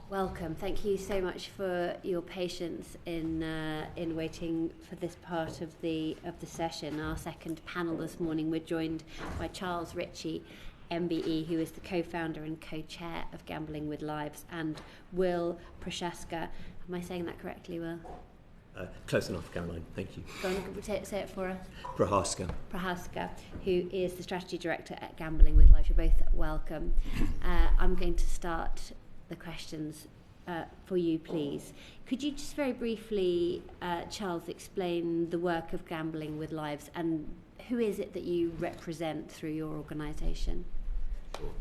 Welcome. Thank you so much for your patience in waiting for this part of the session. Our second panel this morning, we're joined by Charles Ritchie, MBE, who is the co-founder and co-chair of Gambling with Lives, and Will Prochaska. Am I saying that correctly, Will? Close enough, Caroline. Thank you. Go on, say it for us. Prochaska, who is the strategy director at Gambling with Lives. You're both welcome. I'm going to start the questions for you, please. Could you just very briefly, Charles, explain the work of Gambling with Lives and who is it that you represent through your organisation?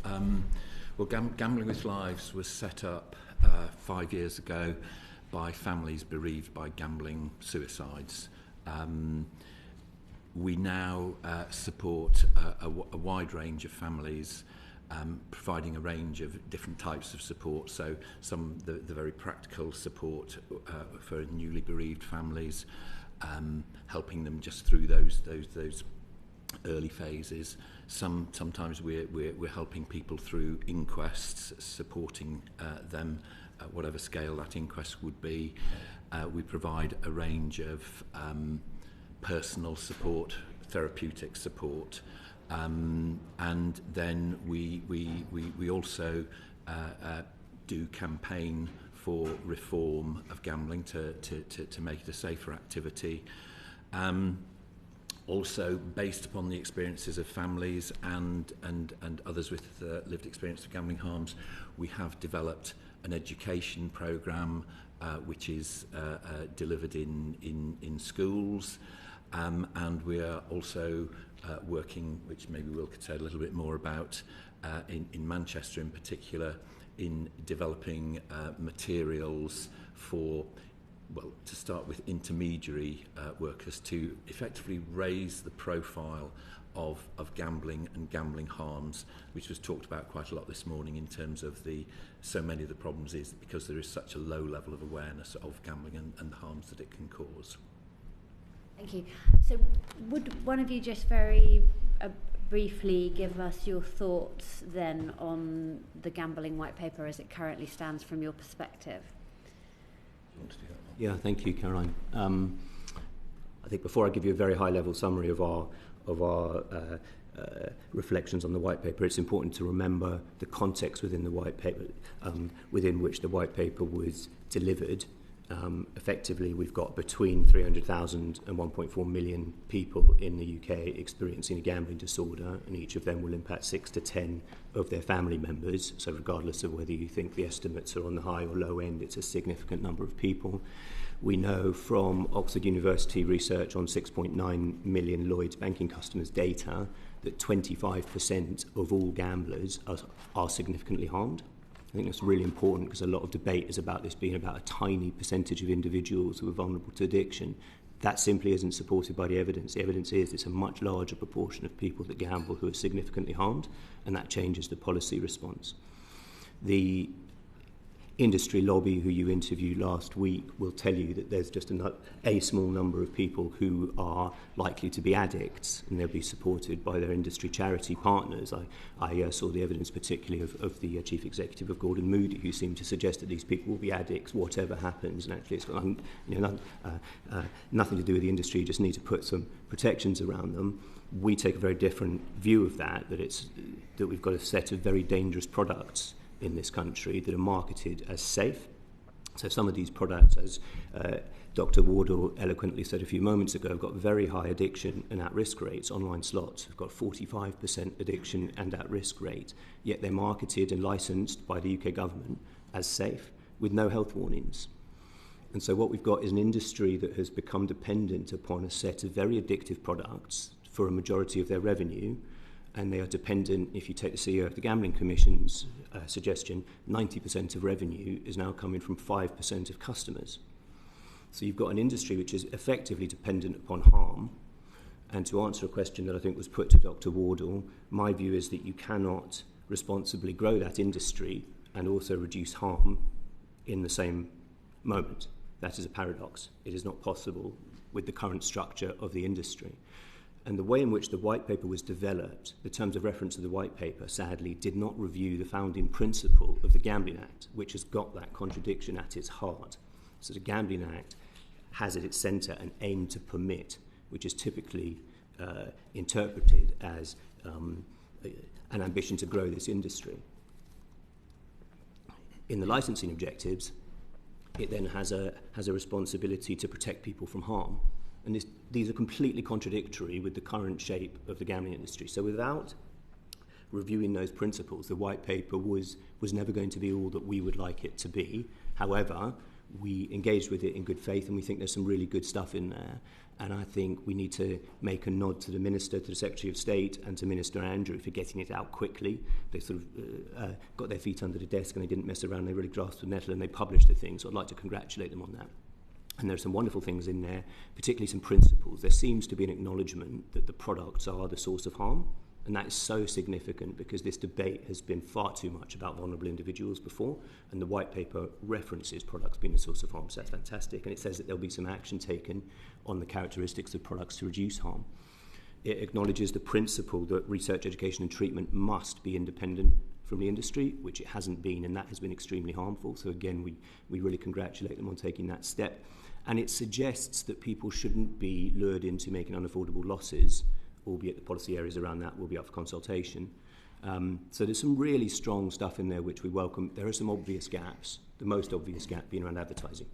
Well, Gambling with Lives was set up 5 years ago by families bereaved by gambling suicides. We now support a wide range of families, providing a range of different types of support. So the very practical support for newly bereaved families, helping them just through those early phases. Sometimes we're helping people through inquests, supporting them at whatever scale that inquest would be. We provide a range of personal support, therapeutic support, and then we also do campaign for reform of gambling to make it a safer activity. Also, based upon the experiences of families and others with lived experience of gambling harms, we have developed an education programme which is delivered in schools, and we are also working, which maybe Will could say a little bit more about, in Manchester in particular, in developing materials for, well, to start with intermediary workers to effectively raise the profile of gambling and gambling harms, which was talked about quite a lot this morning in terms of so many of the problems is because there is such a low level of awareness of gambling and the harms that it can cause. Thank you. So would one of you just very briefly give us your thoughts then on the gambling white paper as it currently stands from your perspective? You want to do that? Yeah, thank you, Caroline. I think before I give you a very high-level summary of our reflections on the white paper, it's important to remember the context within the white paper, within which the white paper was delivered. Effectively, we've got between 300,000 and 1.4 million people in the UK experiencing a gambling disorder, and each of them will impact 6 to 10 of their family members. So regardless of whether you think the estimates are on the high or low end, it's a significant number of people. We know from Oxford University research on 6.9 million Lloyds banking customers data that 25% of all gamblers are significantly harmed. I think that's really important because a lot of debate is about this being about a tiny percentage of individuals who are vulnerable to addiction. That simply isn't supported by the evidence. The evidence is it's a much larger proportion of people that gamble who are significantly harmed, and that changes the policy response. The industry lobby who you interviewed last week will tell you that there's just a small number of people who are likely to be addicts, and they'll be supported by their industry charity partners. I saw the evidence particularly of the chief executive of Gordon Moody, who seemed to suggest that these people will be addicts whatever happens, and actually it's got nothing to do with the industry. You just need to put some protections around them. We take a very different view of that we've got a set of very dangerous products in this country that are marketed as safe. So some of these products, as Dr. Wardle eloquently said a few moments ago, have got very high addiction and at-risk rates. Online slots have got 45% addiction and at-risk rate, yet they're marketed and licensed by the UK government as safe with no health warnings. And so what we've got is an industry that has become dependent upon a set of very addictive products for a majority of their revenue, and they are dependent, if you take the CEO of the Gambling Commission's suggestion, 90% of revenue is now coming from 5% of customers. So you've got an industry which is effectively dependent upon harm. And to answer a question that I think was put to Dr. Wardle, my view is that you cannot responsibly grow that industry and also reduce harm in the same moment. That is a paradox. It is not possible with the current structure of the industry. And the way in which the white paper was developed, the terms of reference of the white paper, sadly, did not review the founding principle of the Gambling Act, which has got that contradiction at its heart. So the Gambling Act has at its centre an aim to permit, which is typically interpreted as an ambition to grow this industry. In the licensing objectives, it then has a responsibility to protect people from harm. And these are completely contradictory with the current shape of the gambling industry. So without reviewing those principles, the white paper was never going to be all that we would like it to be. However, we engaged with it in good faith, and we think there's some really good stuff in there. And I think we need to make a nod to the Minister, to the Secretary of State, and to Minister Andrew for getting it out quickly. They sort of got their feet under the desk and they didn't mess around. They really grasped the nettle and they published the thing. So I'd like to congratulate them on that. And there are some wonderful things in there, particularly some principles. There seems to be an acknowledgement that the products are the source of harm. And that is so significant because this debate has been far too much about vulnerable individuals before, and the white paper references products being a source of harm, so that's fantastic. And it says that there'll be some action taken on the characteristics of products to reduce harm. It acknowledges the principle that research, education and treatment must be independent from the industry, which it hasn't been, and that has been extremely harmful. So again, we really congratulate them on taking that step. And it suggests that people shouldn't be lured into making unaffordable losses, albeit the policy areas around that will be up for consultation. So there's some really strong stuff in there which we welcome. There are some obvious gaps, the most obvious gap being around advertising.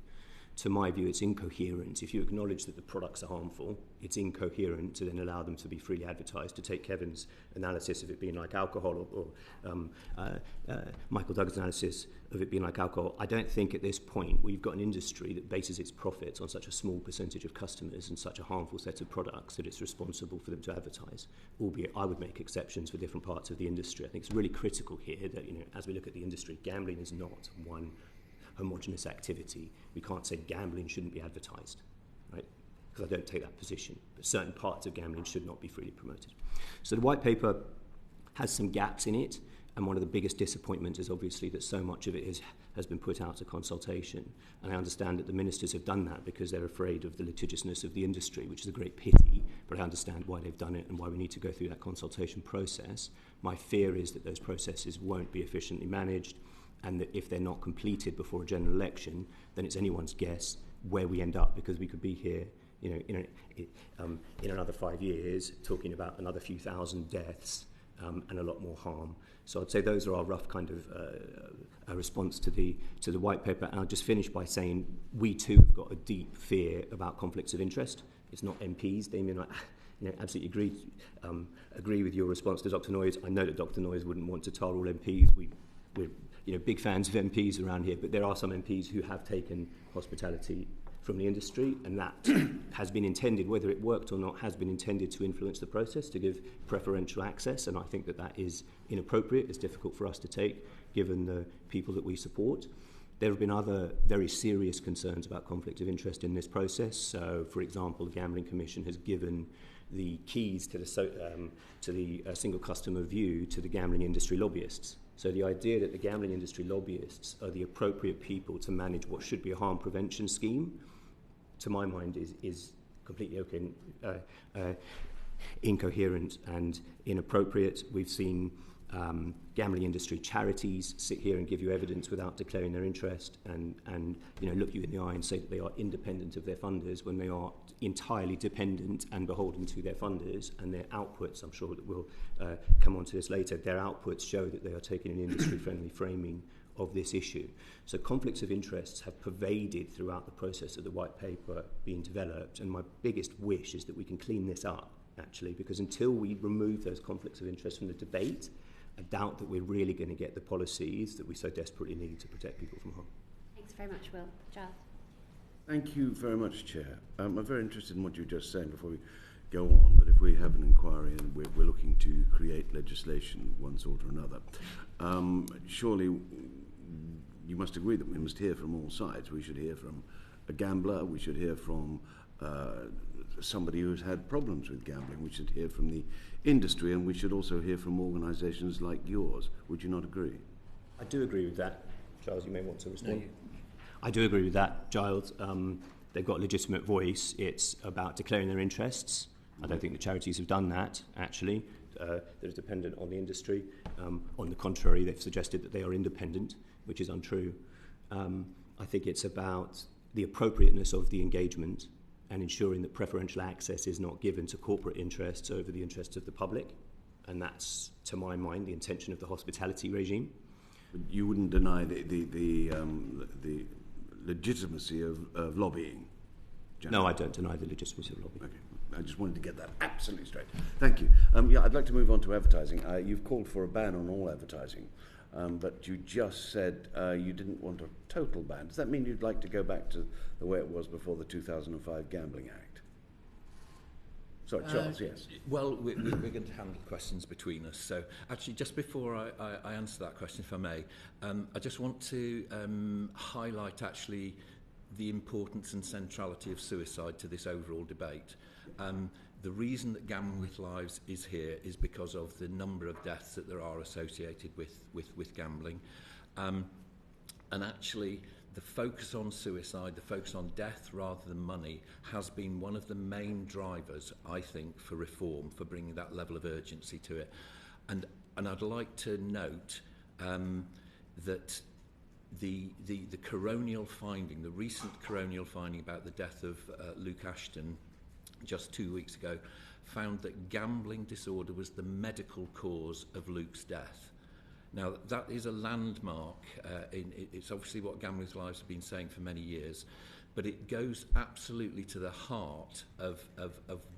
To my view, it's incoherent. If you acknowledge that the products are harmful, it's incoherent to then allow them to be freely advertised. To take Kevin's analysis of it being like alcohol, or Michael Douglas' analysis of it being like alcohol, I don't think at this point we've got an industry that bases its profits on such a small percentage of customers and such a harmful set of products that it's responsible for them to advertise. Albeit I would make exceptions for different parts of the industry. I think it's really critical here that, as we look at the industry, gambling is not one homogenous activity. We can't say gambling shouldn't be advertised, right? Because I don't take that position. But certain parts of gambling should not be freely promoted. So the white paper has some gaps in it, and one of the biggest disappointments is obviously that so much of it has been put out to consultation. And I understand that the ministers have done that because they're afraid of the litigiousness of the industry, which is a great pity, but I understand why they've done it and why we need to go through that consultation process. My fear is that those processes won't be efficiently managed, and that if they're not completed before a general election, then it's anyone's guess where we end up, because we could be here, in another 5 years talking about another few thousand deaths and a lot more harm. So I'd say those are our rough kind of a response to the white paper. And I'll just finish by saying we too have got a deep fear about conflicts of interest. It's not MPs, Damien. Absolutely agree with your response to Dr. Noyes. I know that Dr. Noyes wouldn't want to tar all MPs. We're big fans of MPs around here, but there are some MPs who have taken hospitality from the industry, and that has been intended, whether it worked or not, has been intended to influence the process, to give preferential access, and I think that is inappropriate. It's difficult for us to take, given the people that we support. There have been other very serious concerns about conflict of interest in this process. So, for example, the Gambling Commission has given the keys to the single customer view to the gambling industry lobbyists. So the idea that the gambling industry lobbyists are the appropriate people to manage what should be a harm prevention scheme, to my mind, is completely incoherent and inappropriate. We've seen gambling industry charities sit here and give you evidence without declaring their interest and look you in the eye and say that they are independent of their funders when they are entirely dependent and beholden to their funders, and their outputs, I'm sure that we'll come on to this later, their outputs show that they are taking an industry-friendly framing of this issue. So conflicts of interests have pervaded throughout the process of the white paper being developed, and my biggest wish is that we can clean this up, actually, because until we remove those conflicts of interest from the debate, I doubt that we're really going to get the policies that we so desperately need to protect people from harm. Thanks very much, Will. Giles. Thank you very much, Chair. I'm very interested in what you were just saying before we go on, but if we have an inquiry and we're looking to create legislation one sort or another, surely you must agree that we must hear from all sides. We should hear from a gambler, we should hear from somebody who's had problems with gambling, we should hear from the industry, and we should also hear from organisations like yours. Would you not agree? I do agree with that. Giles, you may want to respond. No, I do agree with that, Giles. They've got a legitimate voice. It's about declaring their interests. I don't think the charities have done that, actually. They're dependent on the industry. On the contrary, they've suggested that they are independent, which is untrue. I think it's about the appropriateness of the engagement and ensuring that preferential access is not given to corporate interests over the interests of the public. And that's, to my mind, the intention of the hospitality regime. You wouldn't deny the legitimacy of lobbying? No, I don't deny the legitimacy of lobbying. Okay. I just wanted to get that absolutely straight. Thank you. I'd like to move on to advertising. You've called for a ban on all advertising, but you just said you didn't want a total ban. Does that mean you'd like to go back to the way it was before the 2005 Gambling Act? Sorry, Charles, yes. Well, we're going to handle questions between us. So actually, just before I answer that question, if I may, I just want to highlight actually the importance and centrality of suicide to this overall debate. The reason that Gambling with Lives is here is because of the number of deaths that there are associated with gambling. And actually, the focus on suicide, the focus on death rather than money, has been one of the main drivers, I think, for reform, for bringing that level of urgency to it. And I'd like to note that the coronial finding, the recent coronial finding about the death of Luke Ashton just 2 weeks ago, found that gambling disorder was the medical cause of Luke's death. Now, that is a landmark. It's obviously what Gambling with Lives have been saying for many years, but it goes absolutely to the heart of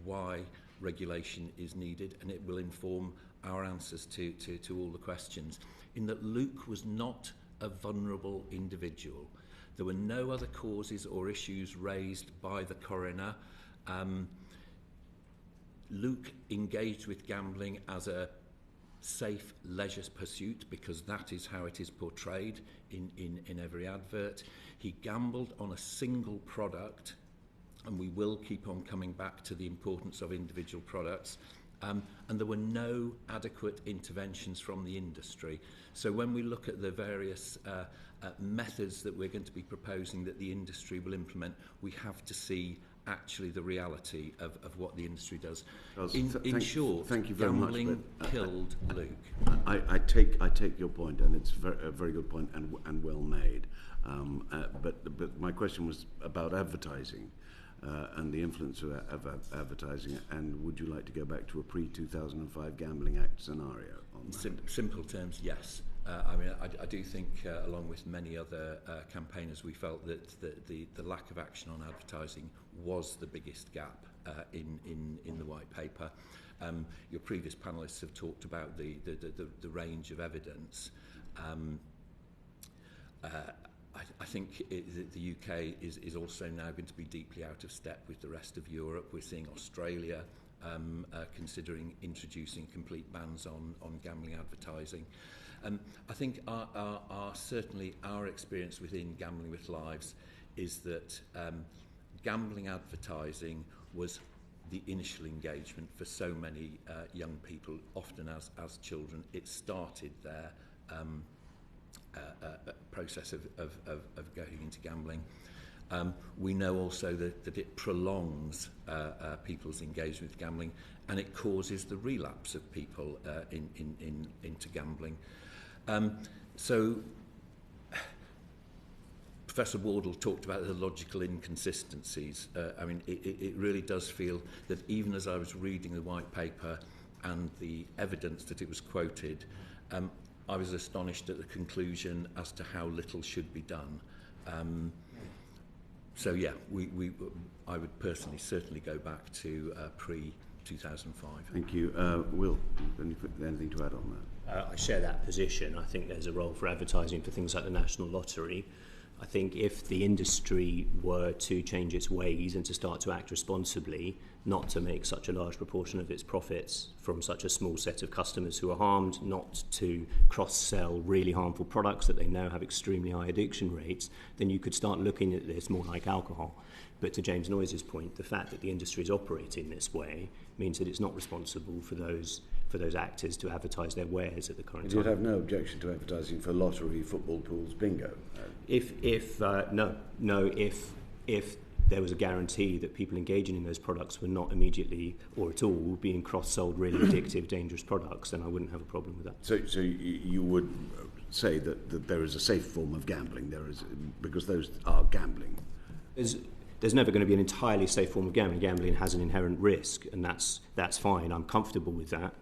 why regulation is needed, and it will inform our answers to all the questions. In that Luke was not a vulnerable individual. There were no other causes or issues raised by the coroner. Luke engaged with gambling as a safe leisure pursuit, because that is how it is portrayed in every advert. He gambled on a single product, and we will keep on coming back to the importance of individual products, and there were no adequate interventions from the industry. So when we look at the various methods that we're going to be proposing that the industry will implement, we have to see actually the reality of what the industry does. In short, thank you very gambling much, killed Luke. I take your point, and it's a very good point and well made. But my question was about advertising and the influence of advertising. And would you like to go back to a pre-2005 Gambling Act scenario on that? Simple terms, yes. I do think, along with many other campaigners, we felt that the lack of action on advertising was the biggest gap in the white paper. Your previous panellists have talked about the range of evidence. I think the UK is also now going to be deeply out of step with the rest of Europe. We're seeing Australia considering introducing complete bans on gambling advertising. I think certainly our experience within Gambling with Lives is that gambling advertising was the initial engagement for so many young people, often as children. It started their process of going into gambling. We know also that it prolongs people's engagement with gambling, and it causes the relapse of people into gambling. So Professor Wardle talked about the logical inconsistencies. It really does feel that even as I was reading the white paper and the evidence that it was quoted, I was astonished at the conclusion as to how little should be done. I would personally certainly go back to pre-2005. Thank you. Will, anything to add on that? I share that position. I think there's a role for advertising for things like the National Lottery. I think if the industry were to change its ways and to start to act responsibly, not to make such a large proportion of its profits from such a small set of customers who are harmed, not to cross-sell really harmful products that they know have extremely high addiction rates, then you could start looking at this more like alcohol. But to James Noyes' point, the fact that the industry is operating this way means that it's not responsible for those actors to advertise their wares at the current time. You'd have no objection to advertising for lottery, football pools, bingo? If there was a guarantee that people engaging in those products were not immediately or at all being cross-sold really addictive, dangerous products, then I wouldn't have a problem with that. So you would say that there is a safe form of gambling, because those are gambling. There's never going to be an entirely safe form of gambling. Gambling has an inherent risk, and that's fine. I'm comfortable with that.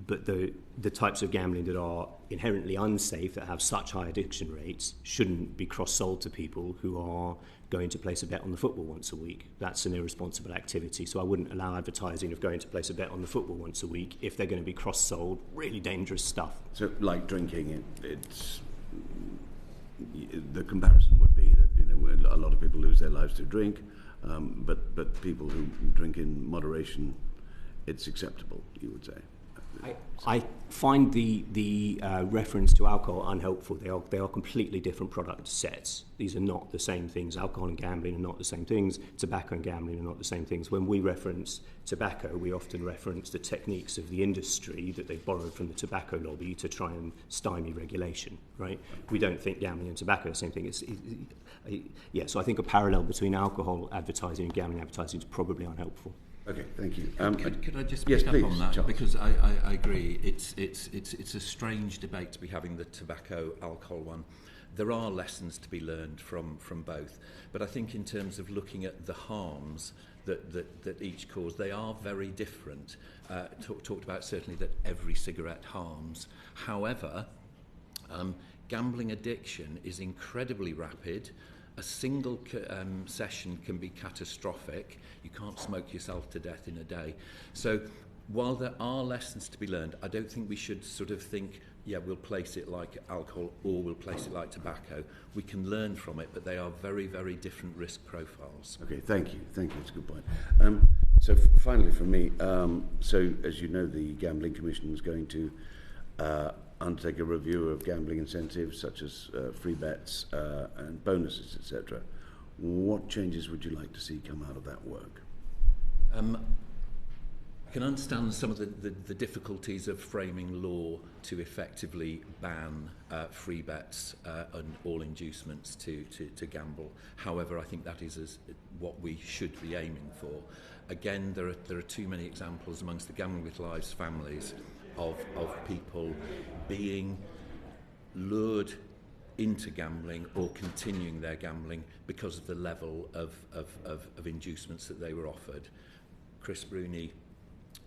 But the types of gambling that are inherently unsafe, that have such high addiction rates, shouldn't be cross-sold to people who are going to place a bet on the football once a week. That's an irresponsible activity. So I wouldn't allow advertising of going to place a bet on the football once a week if they're going to be cross-sold really dangerous stuff. So like drinking, it's the comparison would be that a lot of people lose their lives to drink, but people who drink in moderation, it's acceptable, you would say. I find the reference to alcohol unhelpful. They are completely different product sets. These are not the same things. Alcohol and gambling are not the same things. Tobacco and gambling are not the same things. When we reference tobacco, we often reference the techniques of the industry that they've borrowed from the tobacco lobby to try and stymie regulation, right? We don't think gambling and tobacco are the same thing. So I think a parallel between alcohol advertising and gambling advertising is probably unhelpful. Okay, thank you. Could I just yes, pick please, up on that? Charles. Because I agree, it's a strange debate to be having the tobacco alcohol one. There are lessons to be learned from both, but I think in terms of looking at the harms that each cause, they are very different. Talked about certainly that every cigarette harms. However, gambling addiction is incredibly rapid. A single session can be catastrophic. You can't smoke yourself to death in a day. So while there are lessons to be learned, I don't think we should sort of think, we'll place it like alcohol or we'll place it like tobacco. We can learn from it, but they are very, very different risk profiles. Okay, thank you. It's a good point. So finally from me, so as you know, the Gambling Commission is going to undertake a review of gambling incentives such as free bets and bonuses, etc. What changes would you like to see come out of that work? I can understand some of the difficulties of framing law to effectively ban free bets and all inducements to gamble. However, I think that is what we should be aiming for. Again, there are too many examples amongst the Gambling with Lives families of people being lured into gambling or continuing their gambling because of the level of inducements that they were offered. Chris Bruni,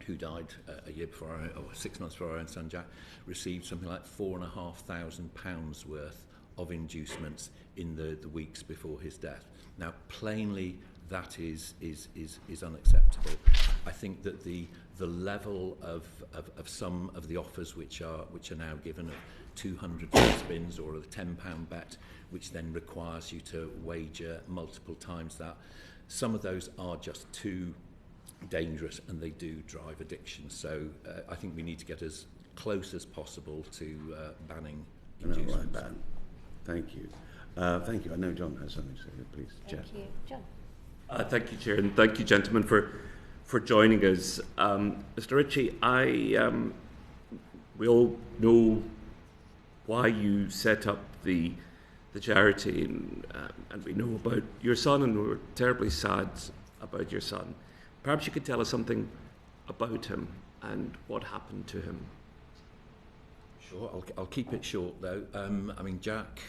who died a year before, or 6 months before our own son Jack, received something like £4,500 worth of inducements in the weeks before his death. Now, plainly, that is unacceptable. I think that the level of some of the offers which are now given of 200 spins or a £10 bet, which then requires you to wager multiple times that, some of those are just too dangerous and they do drive addiction. So I think we need to get as close as possible to banning inducements. Right, ban. Thank you. Thank you. I know John has something to say. Please, Jeff. Thank you, John. Thank you, Chair, and thank you, gentlemen, for joining us. Mr. Ritchie, we all know why you set up the charity, and we know about your son, and we're terribly sad about your son. Perhaps you could tell us something about him and what happened to him. Sure, I'll keep it short though. Jack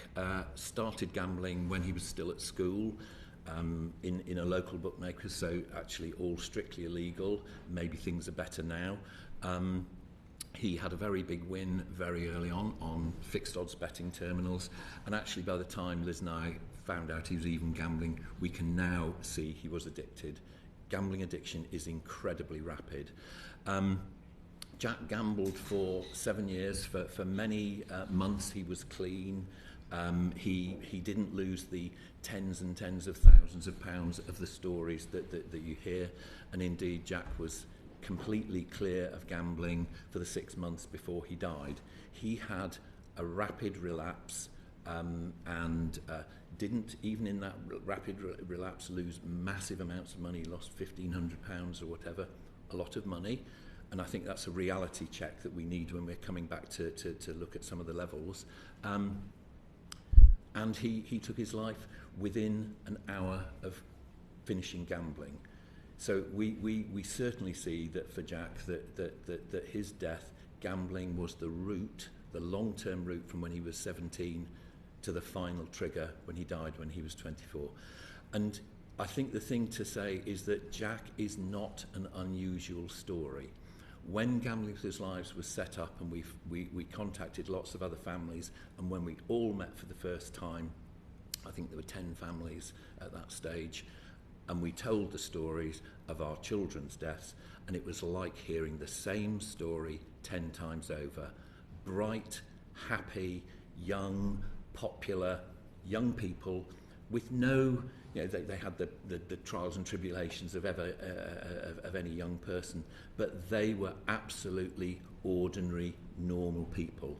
started gambling when he was still at school. In a local bookmaker, so actually all strictly illegal. Maybe things are better now. He had a very big win very early on fixed odds betting terminals, and actually by the time Liz and I found out he was even gambling, we can now see he was addicted. Gambling addiction is incredibly rapid. Jack gambled for 7 years. For many months he was clean. He didn't lose the tens and tens of thousands of pounds of the stories that you hear, and indeed Jack was completely clear of gambling for the 6 months before he died. He had a rapid relapse and didn't, even in that rapid relapse, lose massive amounts of money. He lost £1,500 or whatever, a lot of money. And I think that's a reality check that we need when we're coming back to look at some of the levels. and he took his life within an hour of finishing gambling. So we certainly see that for Jack, that his death, gambling was the route, the long-term route from when he was 17 to the final trigger when he died when he was 24. And I think the thing to say is that Jack is not an unusual story. When Gambling with His Lives was set up, and we contacted lots of other families, and when we all met for the first time, I think there were 10 families at that stage, and we told the stories of our children's deaths, and it was like hearing the same story 10 times over. Bright, happy, young, popular, young people with no, they had the trials and tribulations of any young person, but they were absolutely ordinary, normal people.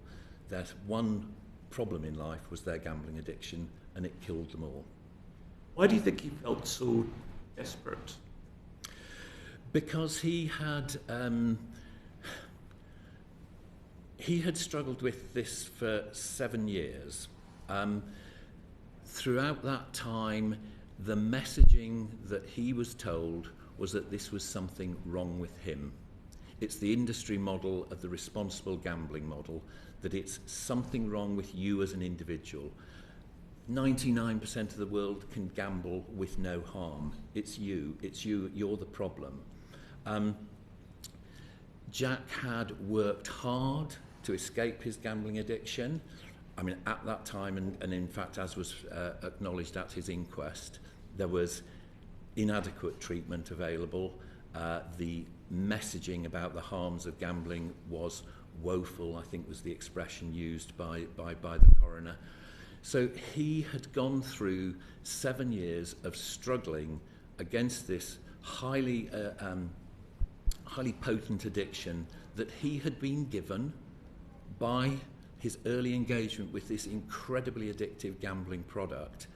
Their one problem in life was their gambling addiction, and it killed them all. Why do you think he felt so desperate? Because he had struggled with this for 7 years. Throughout that time, the messaging that he was told was that this was something wrong with him. It's the industry model of the responsible gambling model, that it's something wrong with you as an individual. 99% of the world can gamble with no harm. It's you, you're the problem. Jack had worked hard to escape his gambling addiction. I mean, at that time, and in fact, as was acknowledged at his inquest, there was inadequate treatment available. The messaging about the harms of gambling was woeful, I think was the expression used by the coroner. So he had gone through 7 years of struggling against this highly potent addiction that he had been given by his early engagement with this incredibly addictive gambling product.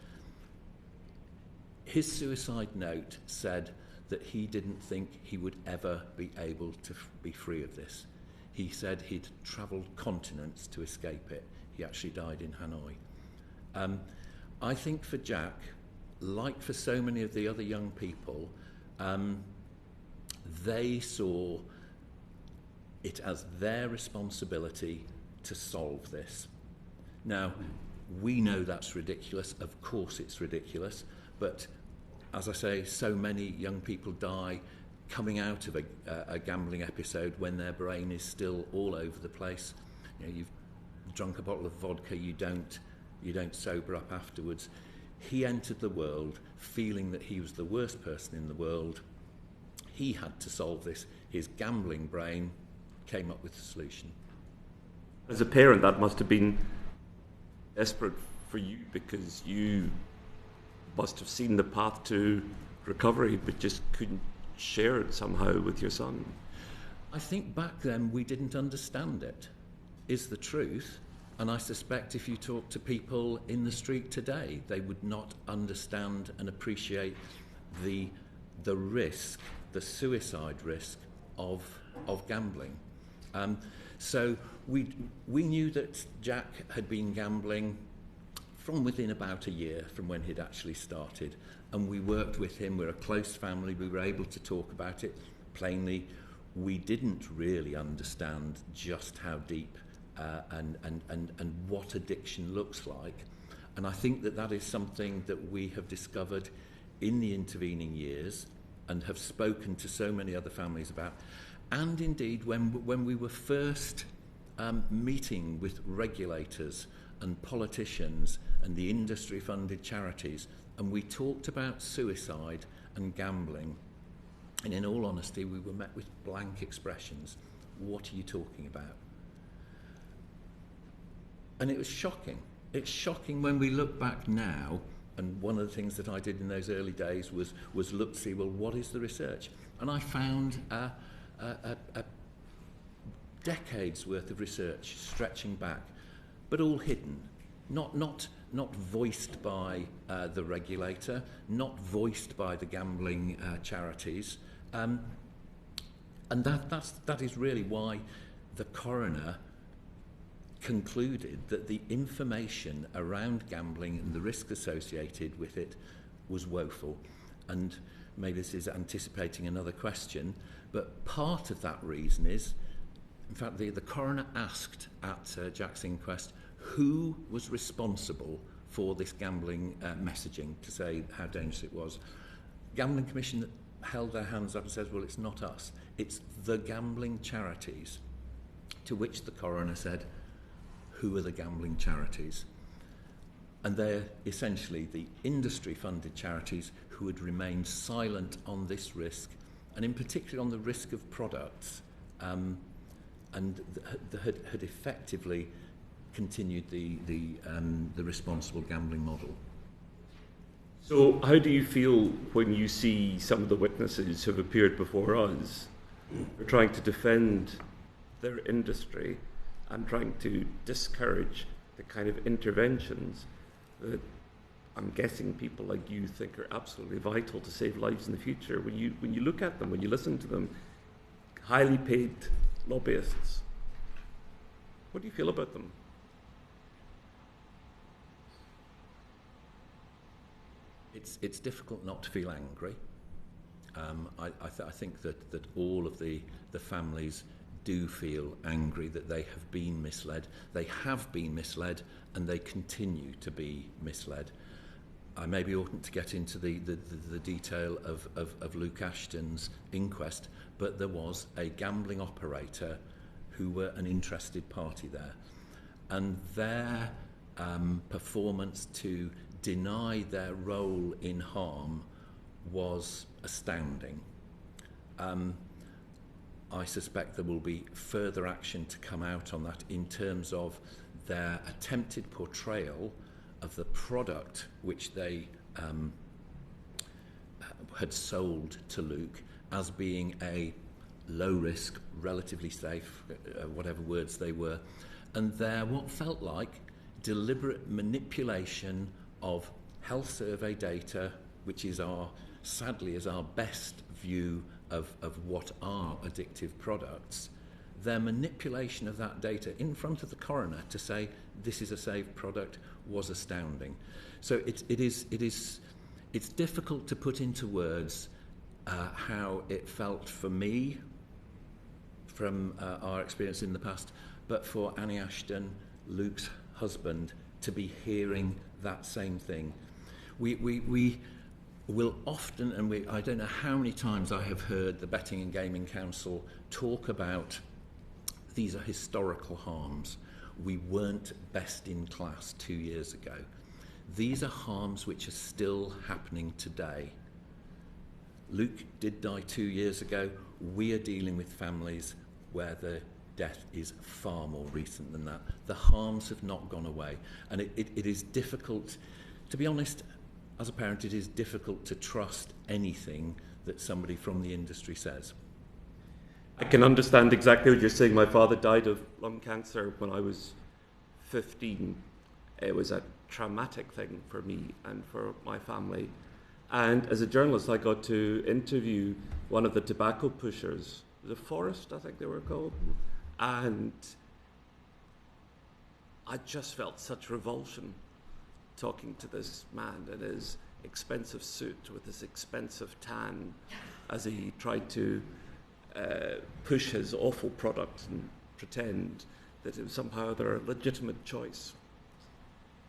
His suicide note said that he didn't think he would ever be able to be free of this. He said he'd travelled continents to escape it. He actually died in Hanoi. I think for Jack, like for so many of the other young people, they saw it as their responsibility to solve this. Now, we know that's ridiculous. Of course it's ridiculous. But as I say, so many young people die coming out of a gambling episode when their brain is still all over the place. You've drunk a bottle of vodka, you don't sober up afterwards. He entered the world feeling that he was the worst person in the world. He had to solve this. His gambling brain came up with the solution. As a parent, that must have been desperate for you, because you must have seen the path to recovery but just couldn't share it somehow with your son. I think back then we didn't understand it, is the truth. And I suspect if you talk to people in the street today, they would not understand and appreciate the risk, the suicide risk of gambling. So we knew that Jack had been gambling from within about a year from when he'd actually started, and we worked with him. We're a close family. We were able to talk about it plainly. We didn't really understand just how deep and what addiction looks like. And I think that is something that we have discovered in the intervening years and have spoken to so many other families about. And indeed, when we were first meeting with regulators and politicians and the industry-funded charities, and we talked about suicide and gambling, and in all honesty, we were met with blank expressions. What are you talking about? And it was shocking. It's shocking when we look back now, and one of the things that I did in those early days was look to see, well, what is the research? And I found a decades worth of research stretching back, but all hidden, not voiced by the regulator, not voiced by the gambling charities, and that is really why the coroner concluded that the information around gambling and the risk associated with it was woeful. And maybe this is anticipating another question, but part of that reason is, in fact, the coroner asked at Jack's inquest who was responsible for this gambling messaging to say how dangerous it was. Gambling Commission held their hands up and said, well, it's not us, it's the gambling charities. To which the coroner said, who are the gambling charities? And they're essentially the industry-funded charities who had remained silent on this risk, and in particular on the risk of products, and had effectively continued the responsible gambling model. So how do you feel when you see some of the witnesses who have appeared before us who are trying to defend their industry and trying to discourage the kind of interventions that I'm guessing people like you think are absolutely vital to save lives in the future? When you look at them, when you listen to them, highly paid lobbyists, what do you feel about them? It's difficult not to feel angry. I think that all of the families do feel angry that they have been misled. They have been misled, and they continue to be misled. I maybe oughtn't to get into the detail of Luke Ashton's inquest, but there was a gambling operator who were an interested party there, and their performance to deny their role in harm was astounding. I suspect there will be further action to come out on that in terms of their attempted portrayal of the product which they had sold to Luke as being a low risk, relatively safe, whatever words they were, and their what felt like deliberate manipulation of health survey data, which is sadly our best view of what are addictive products. Their manipulation of that data in front of the coroner to say this is a safe product was astounding. So it's difficult to put into words how it felt for me from our experience in the past, but for Annie Ashton, Luke's husband, to be hearing that same thing. We will often, and I don't know how many times I have heard the Betting and Gaming Council talk about these are historical harms. We weren't best in class 2 years ago. These are harms which are still happening today. Luke did die 2 years ago. We are dealing with families where the death is far more recent than that. The harms have not gone away. And it is difficult, to be honest, as a parent, it is difficult to trust anything that somebody from the industry says. I can understand exactly what you're saying. My father died of lung cancer when I was 15. It was a traumatic thing for me and for my family. And as a journalist, I got to interview one of the tobacco pushers, the Forest, I think they were called. And I just felt such revulsion talking to this man in his expensive suit with his expensive tan as he tried to push his awful product and pretend that it was somehow their legitimate choice.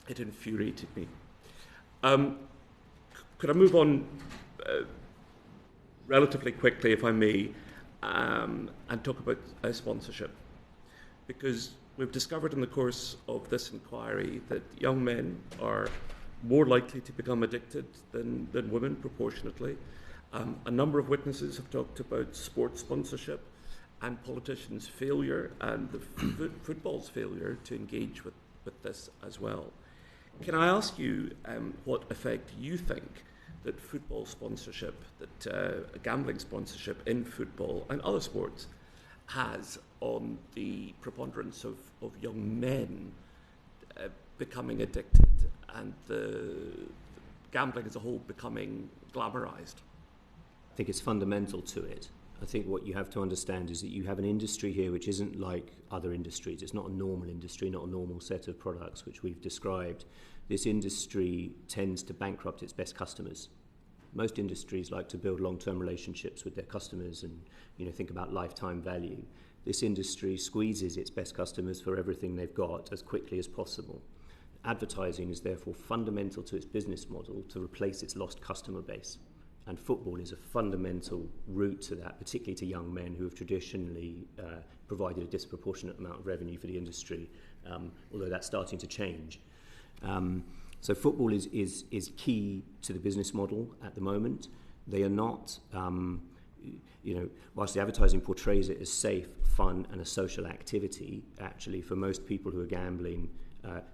It infuriated me. Could I move on relatively quickly, if I may, and talk about sponsorship? Because we've discovered in the course of this inquiry that young men are more likely to become addicted than women proportionately. A number of witnesses have talked about sports sponsorship and politicians' failure and the football's failure to engage with this as well. Can I ask you what effect you think that football sponsorship, that gambling sponsorship in football and other sports has on the preponderance of young men becoming addicted and the gambling as a whole becoming glamorized? I think it's fundamental to it. I think what you have to understand is that you have an industry here which isn't like other industries. It's not a normal industry, not a normal set of products which we've described. This industry tends to bankrupt its best customers. Most industries like to build long-term relationships with their customers and, think about lifetime value. This industry squeezes its best customers for everything they've got as quickly as possible. Advertising is therefore fundamental to its business model to replace its lost customer base. And football is a fundamental route to that, particularly to young men who have traditionally provided a disproportionate amount of revenue for the industry, although that's starting to change. So football is key to the business model at the moment. They are not, whilst the advertising portrays it as safe, fun, and a social activity, actually for most people who are gambling,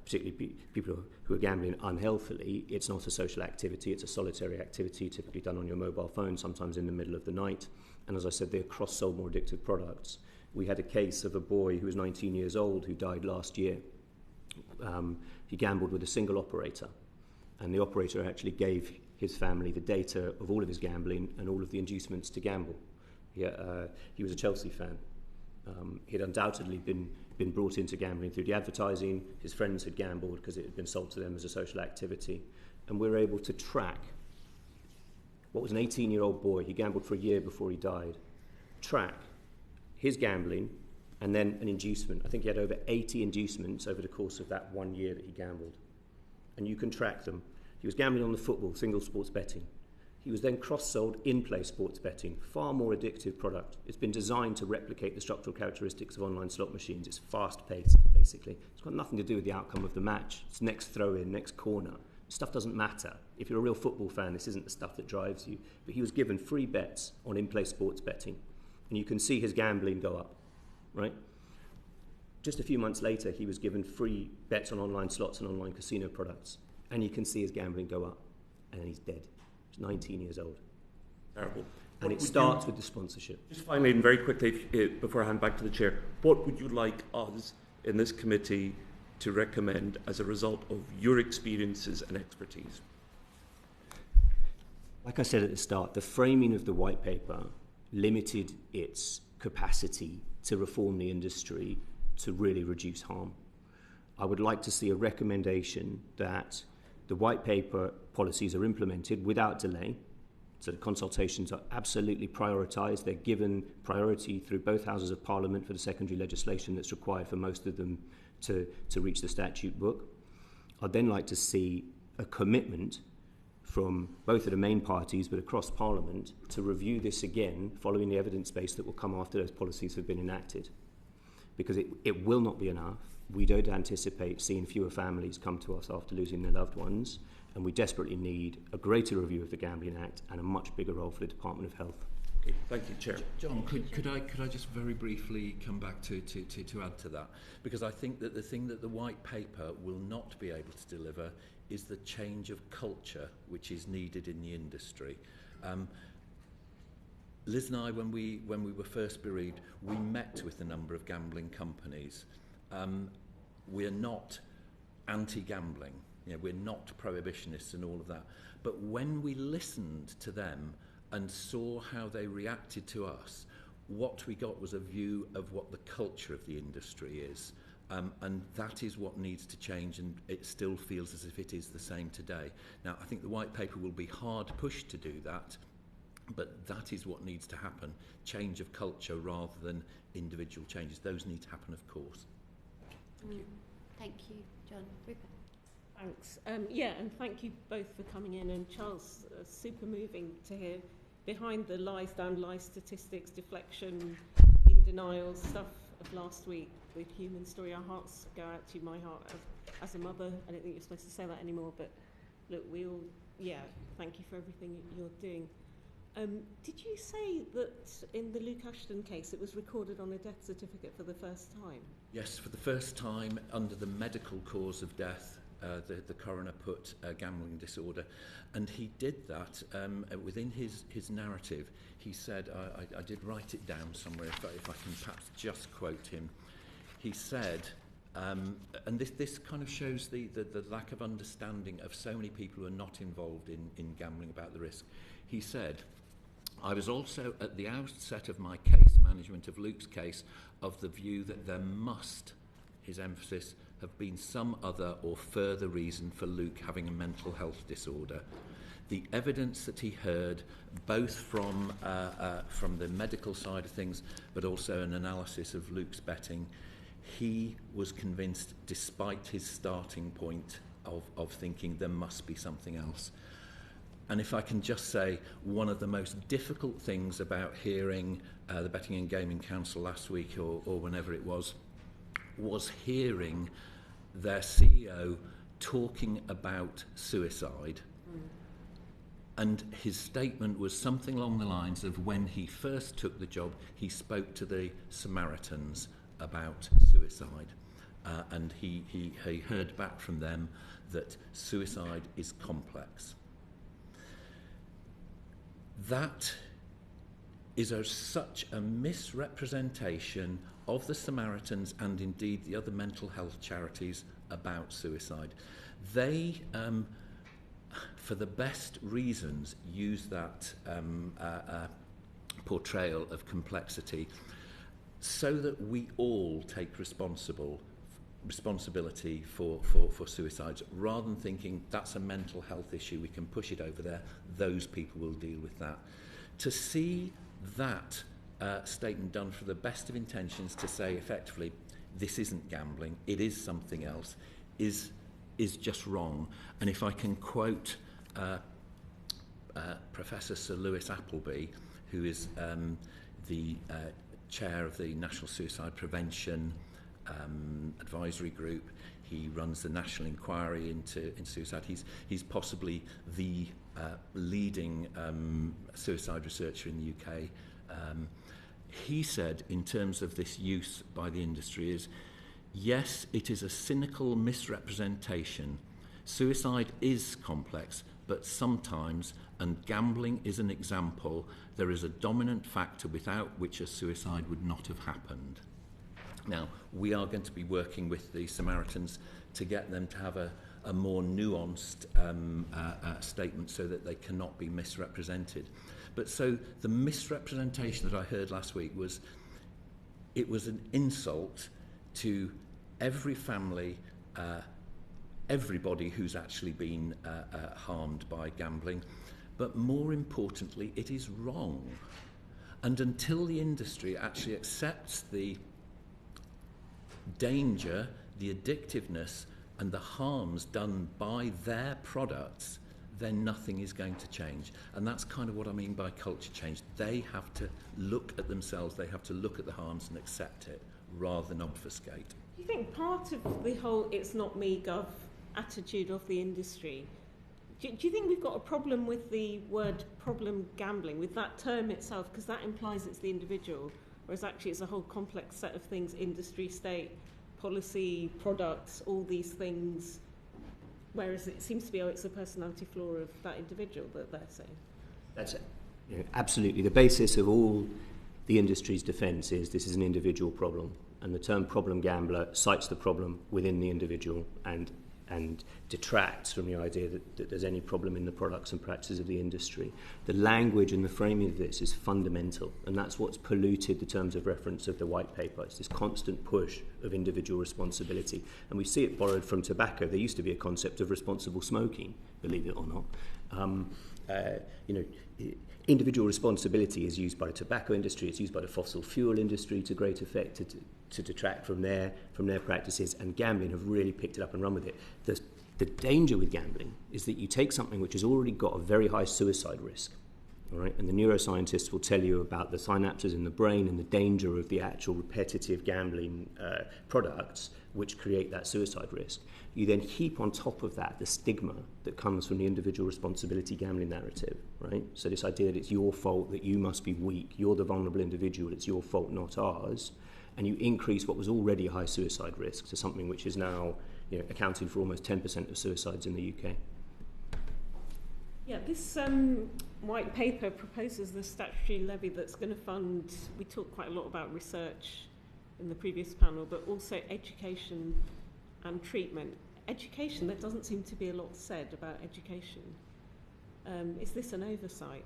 particularly people who are gambling unhealthily, it's not a social activity, it's a solitary activity typically done on your mobile phone, sometimes in the middle of the night. And as I said, they're cross-sold more addictive products. We had a case of a boy who was 19 years old who died last year. He gambled with a single operator, and the operator actually gave his family the data of all of his gambling and all of the inducements to gamble. He was a Chelsea fan. He'd undoubtedly been brought into gambling through the advertising. His friends had gambled because it had been sold to them as a social activity. And we were able to track what was an 18-year-old boy, he gambled for a year before he died, track his gambling and then an inducement. I think he had over 80 inducements over the course of that 1 year that he gambled. And you can track them. He was gambling on the football, single sports betting. He was then cross-sold in-play sports betting, far more addictive product. It's been designed to replicate the structural characteristics of online slot machines. It's fast-paced, basically. It's got nothing to do with the outcome of the match. It's next throw-in, next corner. Stuff doesn't matter. If you're a real football fan, this isn't the stuff that drives you. But he was given free bets on in-play sports betting. And you can see his gambling go up, right? Just a few months later, he was given free bets on online slots and online casino products. And you can see his gambling go up. And then he's dead. 19 years old. Terrible. And it starts with the sponsorship. Just finally, and very quickly, before I hand back to the chair, what would you like us in this committee to recommend as a result of your experiences and expertise? Like I said at the start, the framing of the white paper limited its capacity to reform the industry to really reduce harm. I would like to see a recommendation that the white paper policies are implemented without delay. So the consultations are absolutely prioritised. They're given priority through both houses of Parliament for the secondary legislation that's required for most of them to reach the statute book. I'd then like to see a commitment from both of the main parties but across Parliament to review this again following the evidence base that will come after those policies have been enacted. Because it will not be enough. We don't anticipate seeing fewer families come to us after losing their loved ones, and we desperately need a greater review of the Gambling Act and a much bigger role for the Department of Health. Okay, thank you, Chair. John, could I just very briefly come back to add to that? Because I think that the thing that the white paper will not be able to deliver is the change of culture which is needed in the industry. Liz and I, when we were first bereaved, we met with a number of gambling companies. We're not anti-gambling, we're not prohibitionists and all of that. But when we listened to them and saw how they reacted to us, what we got was a view of what the culture of the industry is. And that is what needs to change, and it still feels as if it is the same today. Now, I think the white paper will be hard pushed to do that, but that is what needs to happen. Change of culture rather than individual changes. Those need to happen, of course. Thank you. Thank you, John. Rupert. Thanks. And thank you both for coming in. And Charles, super moving to hear behind the lies down, lie statistics, deflection, in denial stuff of last week with Human Story. Our hearts go out to you, my heart as a mother. I don't think you're supposed to say that anymore, but look, we all, thank you for everything you're doing. Did you say that in the Luke Ashton case it was recorded on a death certificate for the first time? Yes, for the first time under the medical cause of death, the coroner put gambling disorder, and he did that within his narrative. He said, I did write it down somewhere if I can perhaps just quote him. He said, and this kind of shows the lack of understanding of so many people who are not involved in gambling about the risk. He said, I was also, at the outset of my case management of Luke's case, of the view that there must, his emphasis, have been some other or further reason for Luke having a mental health disorder. The evidence that he heard, both from the medical side of things, but also an analysis of Luke's betting, he was convinced, despite his starting point of thinking there must be something else. And if I can just say, one of the most difficult things about hearing the Betting and Gaming Council last week or whenever it was hearing their CEO talking about suicide. And his statement was something along the lines of, when he first took the job, he spoke to the Samaritans about suicide. And he heard back from them that suicide is complex. That is such a misrepresentation of the Samaritans and indeed the other mental health charities about suicide. They, for the best reasons, use that portrayal of complexity so that we all take responsibility for suicides, rather than thinking that's a mental health issue, we can push it over there, those people will deal with that. To see that statement done for the best of intentions to say effectively this isn't gambling, it is something else, is just wrong. And if I can quote Professor Sir Lewis Appleby, who is the chair of the National Suicide Prevention Advisory Group. He runs the National Inquiry into suicide. He's possibly the leading suicide researcher in the UK. He said, in terms of this use by the industry, is, yes, it is a cynical misrepresentation. Suicide is complex, but sometimes, and gambling is an example, there is a dominant factor without which a suicide would not have happened. Now, we are going to be working with the Samaritans to get them to have a more nuanced statement so that they cannot be misrepresented. But so the misrepresentation that I heard last week was, it was an insult to every family, everybody who's actually been harmed by gambling. But more importantly, it is wrong. And until the industry actually accepts the danger, the addictiveness, and the harms done by their products, then nothing is going to change. And that's kind of what I mean by culture change. They have to look at themselves, they have to look at the harms and accept it, rather than obfuscate. Do you think part of the whole "it's not me, gov" attitude of the industry, do you think we've got a problem with the word problem gambling, with that term itself, because that implies it's the individual, whereas actually it's a whole complex set of things, industry, state, policy, products, all these things, whereas it seems to be, it's a personality flaw of that individual that they're saying. That's it. You know, absolutely. The basis of all the industry's defence is this is an individual problem, and the term problem gambler cites the problem within the individual and detracts from the idea that there's any problem in the products and practices of the industry. The language and the framing of this is fundamental, and that's what's polluted the terms of reference of the white paper. It's this constant push of individual responsibility, and we see it borrowed from tobacco. There used to be a concept of responsible smoking, believe it or not. Individual responsibility is used by the tobacco industry, it's used by the fossil fuel industry to great effect to detract from their practices, and gambling have really picked it up and run with it. The danger with gambling is that you take something which has already got a very high suicide risk, all right? And the neuroscientists will tell you about the synapses in the brain and the danger of the actual repetitive gambling products which create that suicide risk. You then heap on top of that the stigma that comes from the individual responsibility gambling narrative, right? So this idea that it's your fault, that you must be weak, you're the vulnerable individual, it's your fault, not ours, and you increase what was already a high suicide risk to something which is now, accounting for almost 10% of suicides in the UK. Yeah, this white paper proposes the statutory levy that's going to fund, we talked quite a lot about research in the previous panel, but also education and treatment. Education, there doesn't seem to be a lot said about education. Is this an oversight?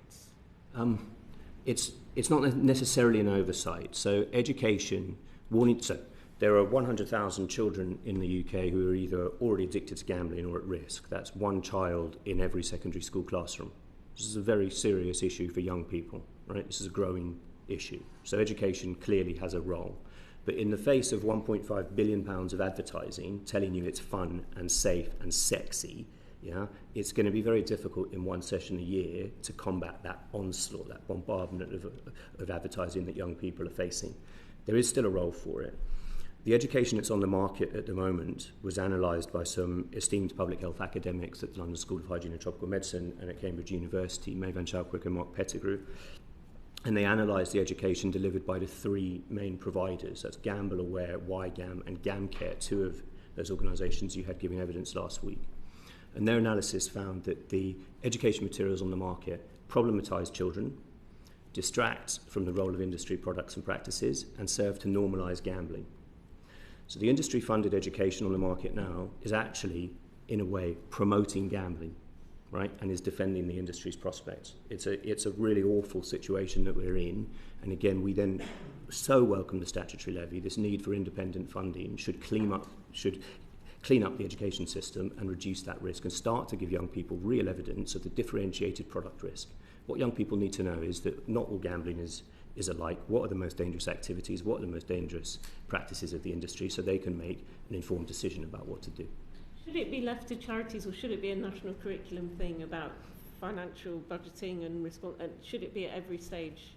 It's not necessarily an oversight. So education, warning. So there are 100,000 children in the UK who are either already addicted to gambling or at risk. That's one child in every secondary school classroom. This is a very serious issue for young people, right? This is a growing issue. So education clearly has a role. But in the face of £1.5 billion of advertising telling you it's fun and safe and sexy, yeah, it's going to be very difficult in one session a year to combat that onslaught, that bombardment of advertising that young people are facing. There is still a role for it. The education that's on the market at the moment was analysed by some esteemed public health academics at the London School of Hygiene and Tropical Medicine and at Cambridge University, Mae Van Chalkwyk and Mark Pettigrew. And they analysed the education delivered by the three main providers. That's Gamble Aware, YGAM and GamCare, two of those organisations you had giving evidence last week. And their analysis found that the education materials on the market problematise children, distract from the role of industry products and practices, and serve to normalise gambling. So the industry-funded education on the market now is actually, in a way, promoting gambling, right, and is defending the industry's prospects. It's a really awful situation that we're in, and again, we then so welcome the statutory levy. This need for independent funding should clean up the education system and reduce that risk and start to give young people real evidence of the differentiated product risk. What young people need to know is that not all gambling is alike. What are the most dangerous activities? What are the most dangerous practices of the industry, so they can make an informed decision about what to do. Should it be left to charities, or should it be a national curriculum thing about financial budgeting and should it be at every stage?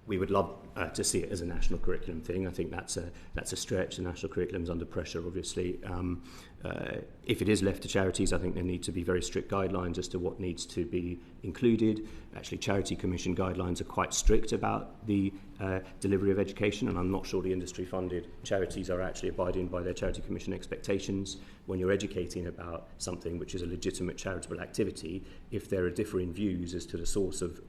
We would love to see it as a national curriculum thing. I think that's a stretch. The national curriculum's under pressure, obviously. If it is left to charities, I think there need to be very strict guidelines as to what needs to be included. Actually, Charity Commission guidelines are quite strict about the delivery of education, and I'm not sure the industry-funded charities are actually abiding by their Charity Commission expectations. When you're educating about something which is a legitimate charitable activity, if there are differing views as to the source of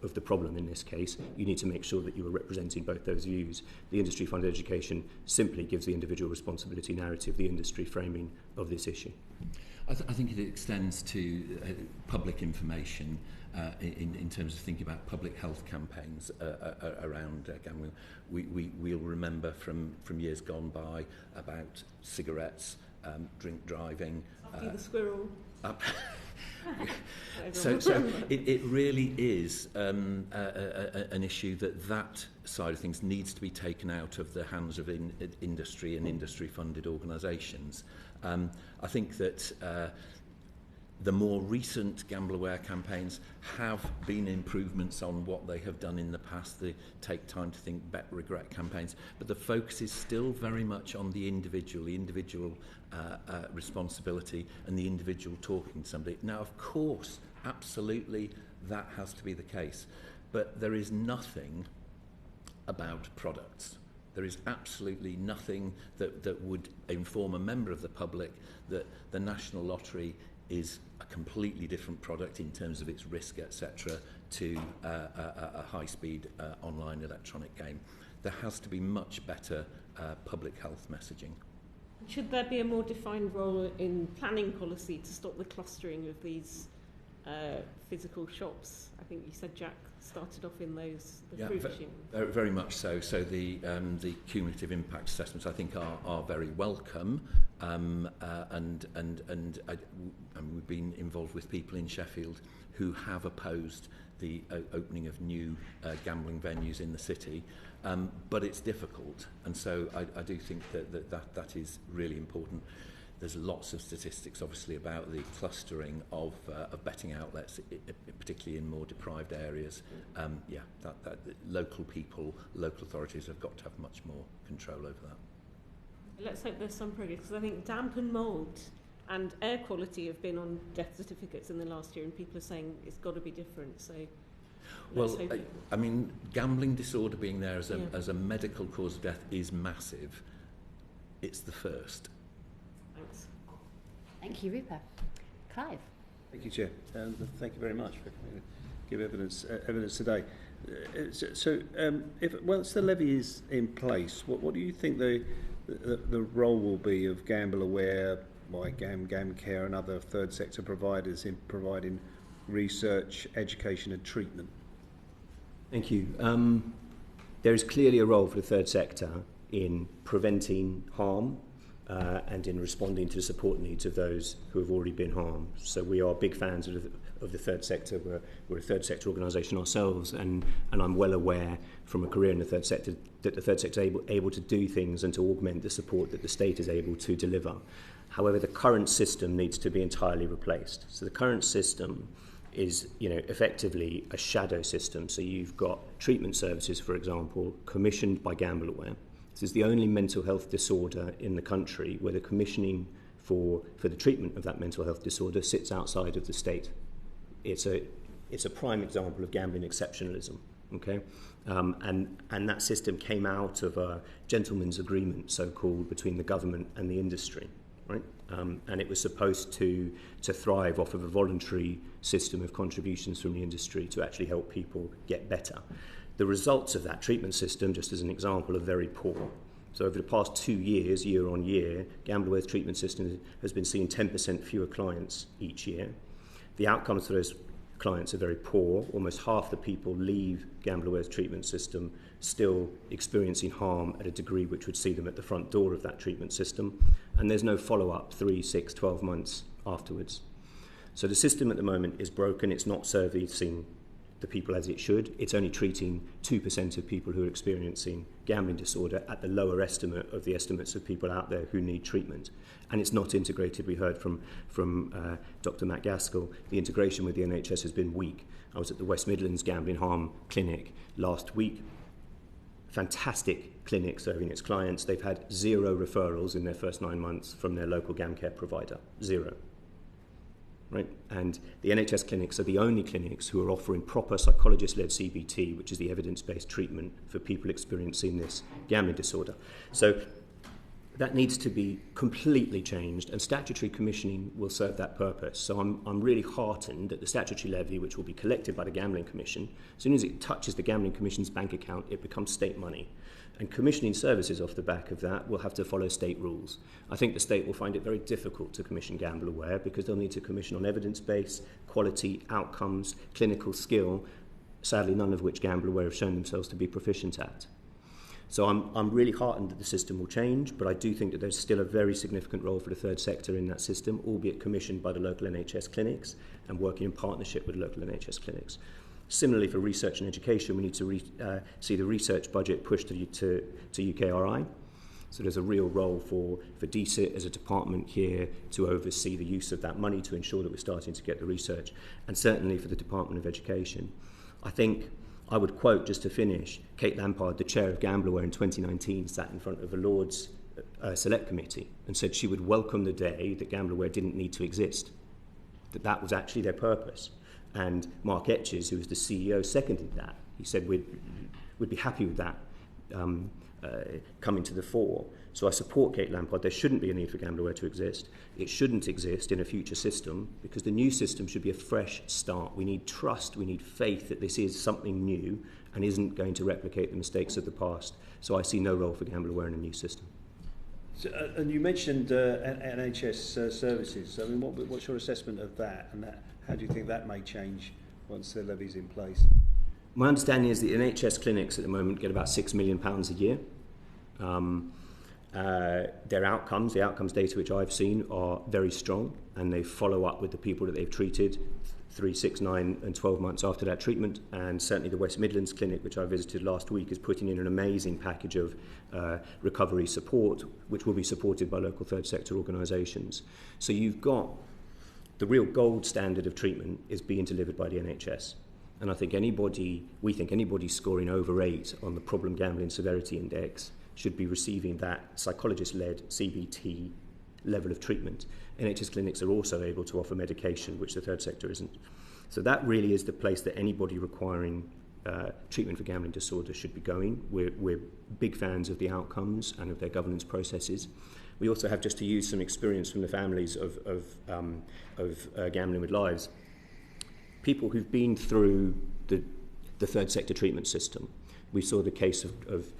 the problem in this case, you need to make sure that you are representing both those views. The industry-funded education simply gives the individual responsibility narrative, the industry framing of this issue. I think it extends to public information in terms of thinking about public health campaigns around gambling. We'll remember from years gone by about cigarettes, driving. After the squirrel. So it really is an issue that side of things needs to be taken out of the hands of industry and industry-funded organisations. I think that the more recent Gamble Aware campaigns have been improvements on what they have done in the past. The Take Time to Think, Bet Regret campaigns, but the focus is still very much on the individual responsibility and the individual talking to somebody. Now, of course, absolutely, that has to be the case, but there is nothing about products. There is absolutely nothing that would inform a member of the public that the National Lottery is a completely different product in terms of its risk, etc., to a high-speed online electronic game. There has to be much better public health messaging. Should there be a more defined role in planning policy to stop the clustering of these physical shops? I think you said Jack started off in those, the fruit machine. Very much so. So the cumulative impact assessments, I think, are very welcome, and we've been involved with people in Sheffield who have opposed the opening of new gambling venues in the city, but it's difficult, and so I do think that is really important. There's lots of statistics, obviously, about the clustering of betting outlets, particularly in more deprived areas. That local people, local authorities have got to have much more control over that. Let's hope there's some progress, because I think damp and mould and air quality have been on death certificates in the last year, and people are saying it's got to be different. So, well, I mean, gambling disorder being there as a medical cause of death is massive. It's the first. Thanks. Thank you, Rupa. Clive. Thank you, Chair, and thank you very much for coming to give evidence today. If once the levy is in place, what do you think the role will be of Gamble Aware, YGAM, GamCare, and other third sector providers in providing research, education, and treatment? Thank you. There is clearly a role for the third sector in preventing harm and in responding to the support needs of those who have already been harmed. So we are big fans of the third sector. We're a third sector organisation ourselves, and I'm well aware from a career in the third sector that the third sector is able to do things and to augment the support that the state is able to deliver. However, the current system needs to be entirely replaced. So the current system is, effectively a shadow system. So you've got treatment services, for example, commissioned by GambleAware. This is the only mental health disorder in the country where the commissioning for the treatment of that mental health disorder sits outside of the state. It's a prime example of gambling exceptionalism. Okay, and that system came out of a gentleman's agreement, so-called, between the government and the industry. Right? And it was supposed to thrive off of a voluntary system of contributions from the industry to actually help people get better. The results of that treatment system, just as an example, are very poor. So over the past 2 years, year on year, GambleAware's treatment system has been seeing 10% fewer clients each year. The outcomes for those clients are very poor. Almost half the people leave GambleAware's treatment system still experiencing harm at a degree which would see them at the front door of that treatment system. And there's no follow-up 3, 6, 12 months afterwards. So the system at the moment is broken. It's not servicing the people as it should. It's only treating 2% of people who are experiencing gambling disorder at the lower estimate of the estimates of people out there who need treatment. And it's not integrated. We heard from Dr. Matt Gaskell, the integration with the NHS has been weak. I was at the West Midlands Gambling Harm Clinic last week. Fantastic clinic serving its clients. They've had 0 referrals in their first 9 months from their local gam care provider. 0. Right? And the NHS clinics are the only clinics who are offering proper psychologist-led CBT, which is the evidence-based treatment for people experiencing this gambling disorder. So that needs to be completely changed, and statutory commissioning will serve that purpose. So I'm really heartened that the statutory levy, which will be collected by the Gambling Commission, as soon as it touches the Gambling Commission's bank account, it becomes state money. And commissioning services off the back of that will have to follow state rules. I think the state will find it very difficult to commission GambleAware because they'll need to commission on evidence-based, quality, outcomes, clinical skill, sadly none of which GambleAware have shown themselves to be proficient at. So I'm really heartened that the system will change, but I do think that there's still a very significant role for the third sector in that system, albeit commissioned by the local NHS clinics and working in partnership with local NHS clinics. Similarly, for research and education, we need to see the research budget pushed to UKRI. So there's a real role for DCIT as a department here to oversee the use of that money to ensure that we're starting to get the research, and certainly for the Department of Education. I think I would quote, just to finish, Kate Lampard, the chair of GambleAware in 2019, sat in front of a Lord's Select Committee and said she would welcome the day that GambleAware didn't need to exist, that was actually their purpose. And Mark Etches, who was the CEO, seconded that. He said we'd be happy with that coming to the fore. So I support Kate Lampard. There shouldn't be a need for GambleAware to exist. It shouldn't exist in a future system because the new system should be a fresh start. We need trust, we need faith that this is something new and isn't going to replicate the mistakes of the past. So I see no role for GambleAware in a new system. So, and you mentioned NHS services. I mean, what's your assessment of that, and how do you think that may change once the levy's in place? My understanding is that NHS clinics at the moment get about £6 million a year. Their outcomes, the outcomes data which I've seen, are very strong, and they follow up with the people that they've treated 3, 6, 9 and 12 months after that treatment. And certainly the West Midlands clinic, which I visited last week, is putting in an amazing package of recovery support, which will be supported by local third sector organisations. So you've got the real gold standard of treatment is being delivered by the NHS. And I think we think anybody scoring over 8 on the Problem Gambling Severity Index should be receiving that psychologist-led CBT level of treatment. NHS clinics are also able to offer medication, which the third sector isn't. So that really is the place that anybody requiring treatment for gambling disorder should be going. We're big fans of the outcomes and of their governance processes. We also have, just to use some experience from the families of Gambling with Lives, people who've been through the third sector treatment system. We saw the case of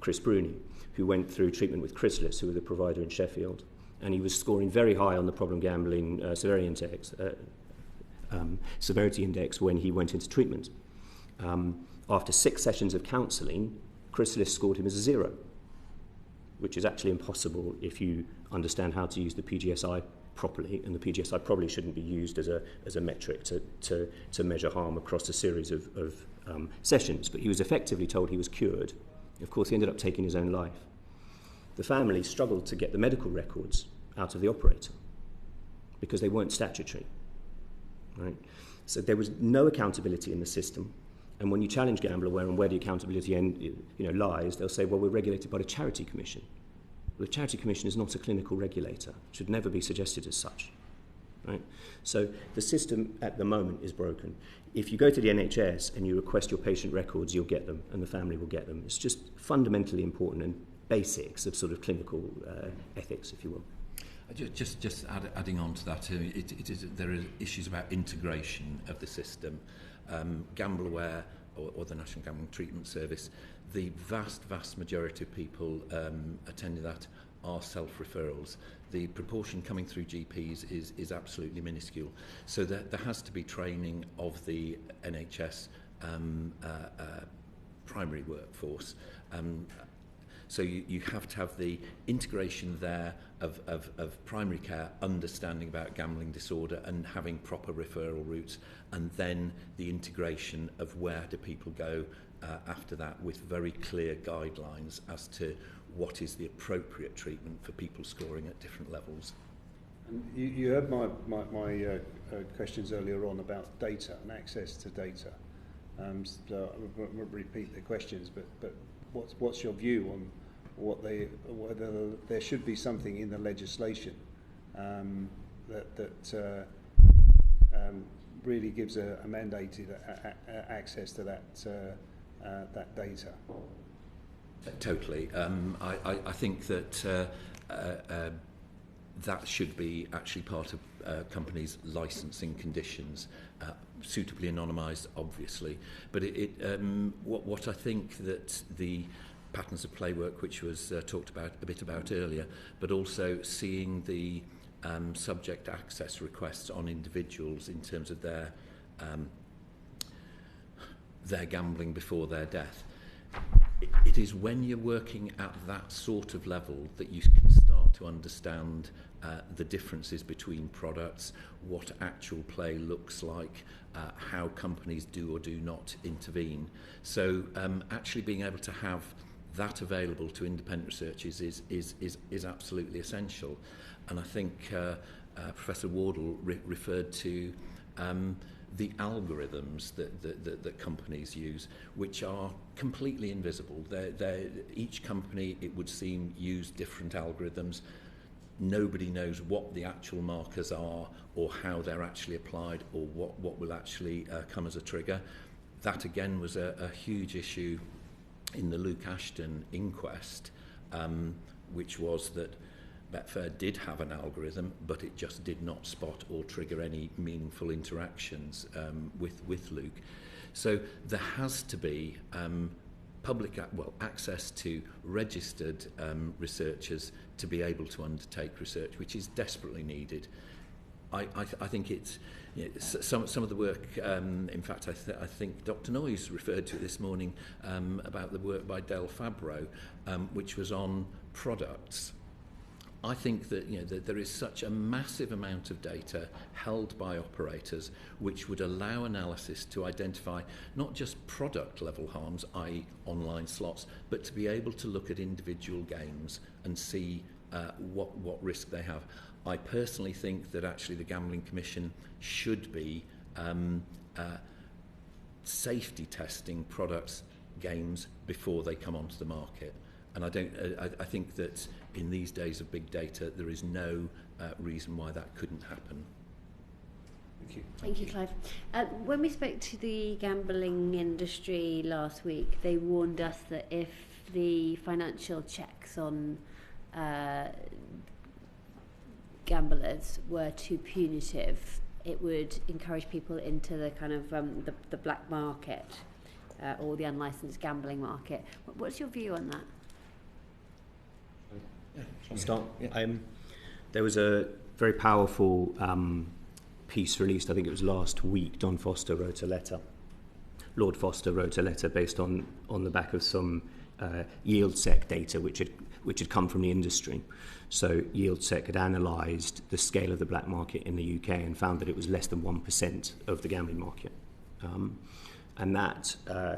Chris Bruni, who went through treatment with Chrysalis, who were the provider in Sheffield, and he was scoring very high on the Problem Gambling Severity Index when he went into treatment. after 6 sessions of counselling, Chrysalis scored him as a 0, which is actually impossible if you understand how to use the PGSI properly, and the PGSI probably shouldn't be used as a metric to measure harm across a series of sessions. But he was effectively told he was cured. Of course, he ended up taking his own life. The family struggled to get the medical records out of the operator because they weren't statutory, right? So there was no accountability in the system. And when you challenge GambleAware and where the accountability lies, they'll say, well, we're regulated by the Charity Commission. Well, the Charity Commission is not a clinical regulator. It should never be suggested as such, right? So the system at the moment is broken. If you go to the NHS and you request your patient records, you'll get them, and the family will get them. It's just fundamentally important and basics of sort of clinical ethics, if you will. Just adding on to that, there are issues about integration of the system. GambleAware or the National Gambling Treatment Service, the vast majority of people attending that are self-referrals. The proportion coming through GPs is absolutely minuscule. So there has to be training of the NHS primary workforce. So you have to have the integration there of primary care, understanding about gambling disorder and having proper referral routes, and then the integration of where do people go after that with very clear guidelines as to what is the appropriate treatment for people scoring at different levels. And you heard my questions earlier on about data and access to data. So I won't repeat the questions, but what's your view on whether there should be something in the legislation that really gives a mandated access to that data? Totally. I think that that should be actually part of companies' licensing conditions, suitably anonymised, obviously. But what I think that the patterns of play work, which was talked about a bit about earlier, but also seeing the subject access requests on individuals in terms of their gambling before their death. It is when you're working at that sort of level that you can start to understand the differences between products, what actual play looks like, how companies do or do not intervene. So actually being able to have that available to independent researchers is absolutely essential. And I think Professor Wardle referred to the algorithms that companies use, which are completely invisible. Each company, it would seem, use different algorithms. Nobody knows what the actual markers are or how they're actually applied or what will actually come as a trigger. That again was a huge issue in the Luke Ashton inquest, which was that Betfair did have an algorithm, but it just did not spot or trigger any meaningful interactions with Luke. So there has to be access to registered researchers to be able to undertake research, which is desperately needed. I think it's some of the work. In fact, I think Dr. Noyes referred to it this morning about the work by Del Fabro, which was on products. I think that that there is such a massive amount of data held by operators which would allow analysis to identify not just product level harms, i.e. online slots, but to be able to look at individual games and see what risk they have. I personally think that actually the Gambling Commission should be safety testing products, games before they come onto the market. And I think that in these days of big data, there is no reason why that couldn't happen. Thank you. Thank you, Clive. When we spoke to the gambling industry last week, they warned us that if the financial checks on gamblers were too punitive, it would encourage people into the kind of the black market or the unlicensed gambling market. What's your view on that? Start. There was a very powerful piece released, I think it was last week. Don Foster wrote a letter Lord Foster wrote a letter based on the back of some yield-sec data which had come from the industry. So yield-sec had analysed the scale of the black market in the UK and found that it was less than 1% of the gambling market. And that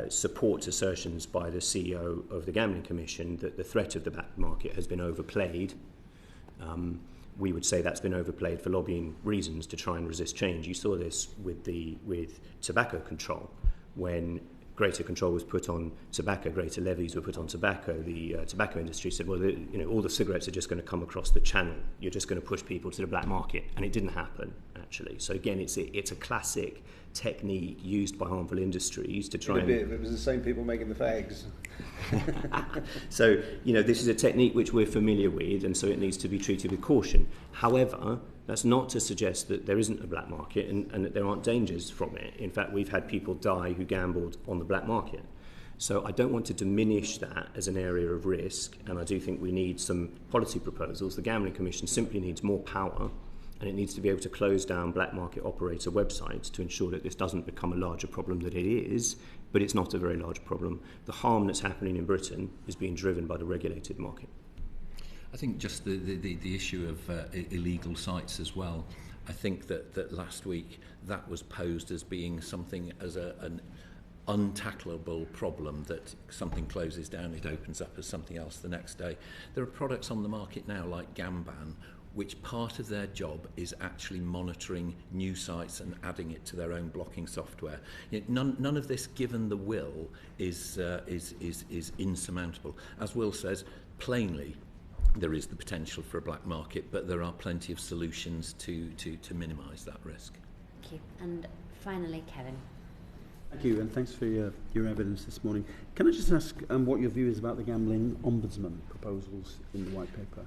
supports assertions by the CEO of the Gambling Commission that the threat of the black market has been overplayed. We would say that's been overplayed for lobbying reasons to try and resist change. You saw this with tobacco control. When greater control was put on tobacco, greater levies were put on tobacco, the tobacco industry said, well, all the cigarettes are just going to come across the channel. You're just going to push people to the black market. And it didn't happen, actually. So again, it's a classic technique used by harmful industries to try and... It was the same people making the fags. So, this is a technique which we're familiar with, and so it needs to be treated with caution. However, that's not to suggest that there isn't a black market and that there aren't dangers from it. In fact, we've had people die who gambled on the black market. So I don't want to diminish that as an area of risk, and I do think we need some policy proposals. The Gambling Commission simply needs more power, and it needs to be able to close down black market operator websites to ensure that this doesn't become a larger problem than it is, but it's not a very large problem. The harm that's happening in Britain is being driven by the regulated market. I think just the issue of illegal sites as well. I think that last week that was posed as being something as an untackleable problem, that something closes down, it opens up as something else the next day. There are products on the market now like Gamban, which part of their job is actually monitoring new sites and adding it to their own blocking software. None of this, given the will, is insurmountable. As Will says, plainly, there is the potential for a black market, but there are plenty of solutions to minimise that risk. Thank you. And finally, Kevin. Thank you, and thanks for your evidence this morning. Can I just ask what your view is about the gambling ombudsman proposals in the white paper?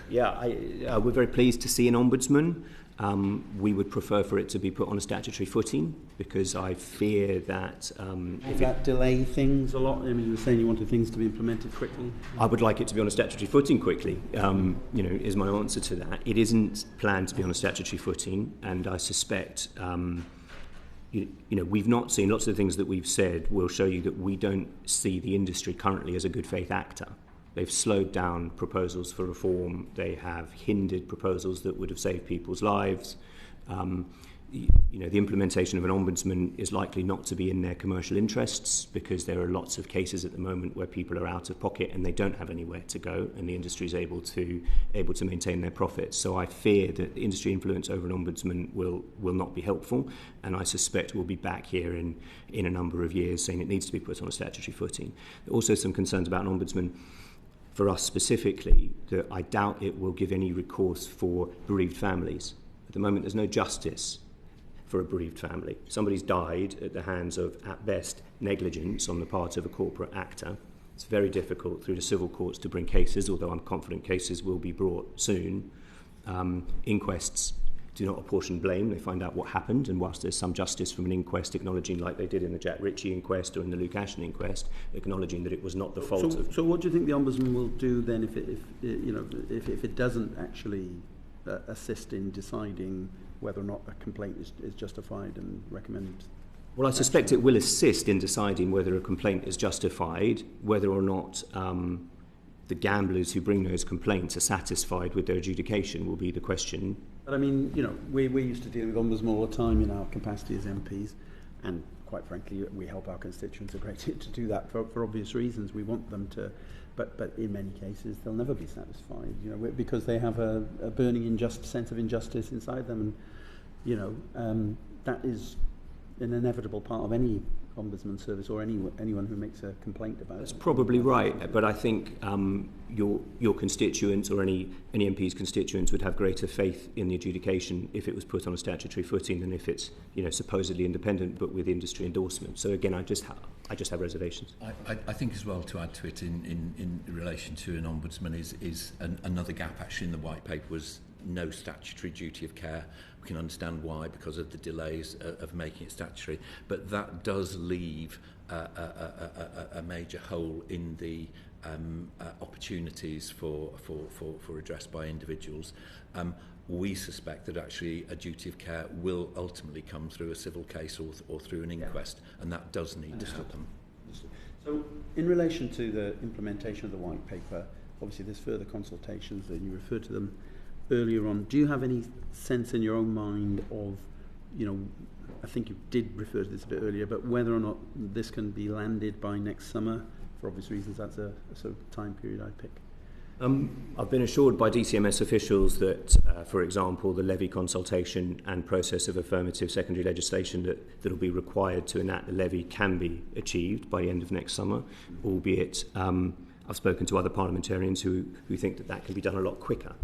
Yeah, we're very pleased to see an ombudsman. We would prefer for it to be put on a statutory footing, because I fear that... Would that delay things a lot? I mean, you were saying you wanted things to be implemented quickly. I would like it to be on a statutory footing quickly, is my answer to that. It isn't planned to be on a statutory footing, and I suspect... we've not seen lots of the things that we've said will show you that we don't see the industry currently as a good faith actor. They've slowed down proposals for reform. They have hindered proposals that would have saved people's lives. The implementation of an ombudsman is likely not to be in their commercial interests, because there are lots of cases at the moment where people are out of pocket and they don't have anywhere to go, and the industry is able to maintain their profits. So I fear that the industry influence over an ombudsman will not be helpful, and I suspect we'll be back here in a number of years saying it needs to be put on a statutory footing. There are also some concerns about an ombudsman for us specifically, that I doubt it will give any recourse for bereaved families. At the moment, there's no justice for a bereaved family. Somebody's died at the hands of, at best, negligence on the part of a corporate actor. It's very difficult through the civil courts to bring cases, although I'm confident cases will be brought soon. Inquests do not apportion blame. They find out what happened, and whilst there's some justice from an inquest acknowledging, like they did in the Jack Ritchie inquest or in the Luke Ashton inquest, acknowledging that it was not the fault of... So what do you think the Ombudsman will do then if it doesn't actually assist in deciding whether or not a complaint is justified and recommend? Well, I suspect it will assist in deciding whether a complaint is justified, whether or not the gamblers who bring those complaints are satisfied with their adjudication will be the question. But I mean, we used to deal with Ombudsman all the time in our capacity as MPs, and quite frankly, we help our constituents a great deal to do that for obvious reasons. We want them to, but in many cases they'll never be satisfied, because they have a burning sense of injustice inside them, and that is an inevitable part of any ombudsman service or anyone who makes a complaint about it. That's probably right, but I think your constituents or any MP's constituents would have greater faith in the adjudication if it was put on a statutory footing than if it's supposedly independent but with industry endorsement. So again, I just have reservations. I think as well, to add to it in relation to an ombudsman is another gap actually in the white paper was no statutory duty of care. We can understand why, because of the delays of making it statutory, but that does leave a major hole in the opportunities for redress by individuals. we suspect that actually a duty of care will ultimately come through a civil case or through an inquest, and that does need to happen. So, in relation to the implementation of the white paper, obviously there's further consultations, and you referred to them earlier on. Do you have any sense in your own mind of, I think you did refer to this a bit earlier, but whether or not this can be landed by next summer? For obvious reasons, that's a sort of time period I pick. I've been assured by DCMS officials that, for example, the levy consultation and process of affirmative secondary legislation that will be required to enact the levy can be achieved by the end of next summer, albeit I've spoken to other parliamentarians who think that can be done a lot quicker.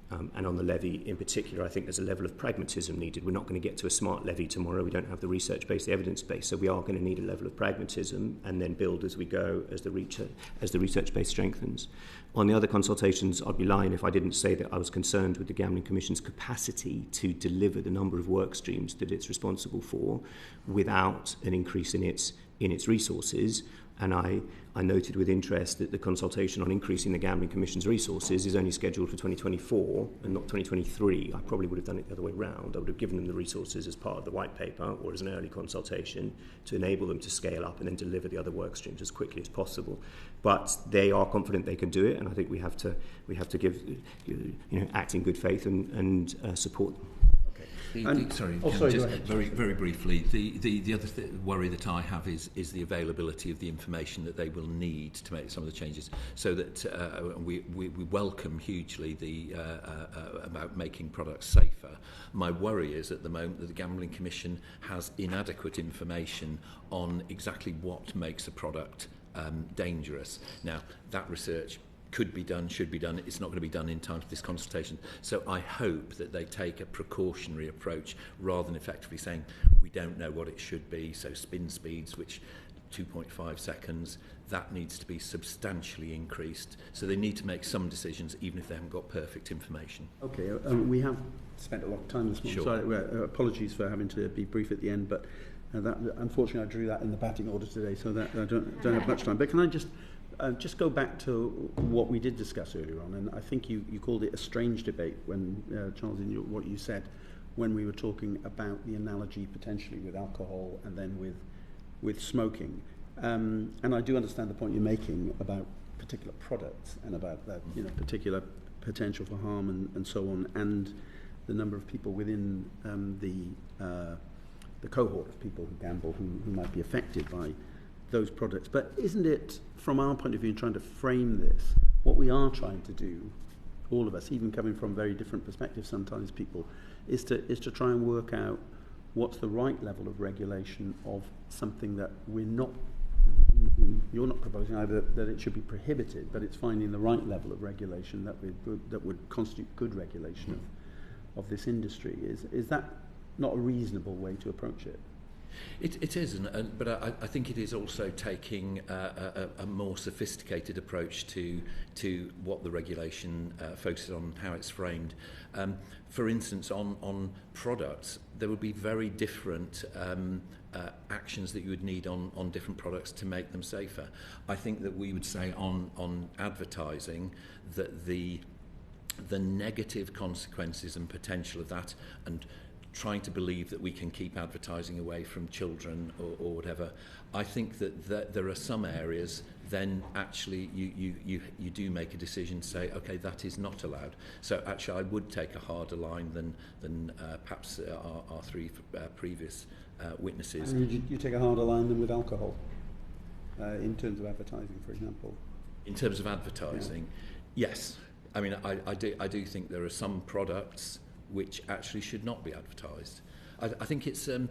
And on the levy in particular, I think there's a level of pragmatism needed. We're not going to get to a smart levy tomorrow. We don't have the research base, the evidence base. So we are going to need a level of pragmatism and then build as we go as the research base strengthens. On the other consultations, I'd be lying if I didn't say that I was concerned with the Gambling Commission's capacity to deliver the number of work streams that it's responsible for without an increase in its resources. And I noted with interest that the consultation on increasing the Gambling Commission's resources is only scheduled for 2024 and not 2023. I probably would have done it the other way round. I would have given them the resources as part of the white paper or as an early consultation to enable them to scale up and then deliver the other work streams as quickly as possible. But they are confident they can do it, and I think we have to give, act in good faith and support them. Very briefly, the other worry that I have is the availability of the information that they will need to make some of the changes. So that we welcome hugely about making products safer. My worry is at the moment that the Gambling Commission has inadequate information on exactly what makes a product dangerous. Now, that research could be done, should be done. It's not going to be done in time for this consultation. So I hope that they take a precautionary approach rather than effectively saying we don't know what it should be. So spin speeds, which 2.5 seconds, that needs to be substantially increased. So they need to make some decisions even if they haven't got perfect information. Okay, we have spent a lot of time this morning. Sure. So apologies for having to be brief at the end, but that, unfortunately I drew that in the batting order today, so that I don't have much time. But can I just go back to what we did discuss earlier on, and I think you called it a strange debate when, Charles, in what you said, when we were talking about the analogy potentially with alcohol and then with smoking. And I do understand the point you're making about particular products and about that, particular potential for harm and so on, and the number of people within the cohort of people who gamble who might be affected by those products. But isn't it, from our point of view, in trying to frame this, what we are trying to do, all of us, even coming from very different perspectives sometimes, people, is to try and work out what's the right level of regulation of something that you're not proposing either that it should be prohibited, but it's finding the right level of regulation that would constitute good regulation of this industry. Is that not a reasonable way to approach it? It is, but I think it is also taking a more sophisticated approach to what the regulation focuses on, how it's framed. For instance, on products, there would be very different actions that you would need on different products to make them safer. I think that we would say on advertising that the negative consequences and potential of that, and trying to believe that we can keep advertising away from children or whatever. I think that there are some areas then actually you do make a decision to say, okay, that is not allowed. So actually I would take a harder line than perhaps our three previous witnesses. And you take a harder line than with alcohol in terms of advertising, for example? In terms of advertising, yes. I mean, I do think there are some products which actually should not be advertised. I think it's... I'm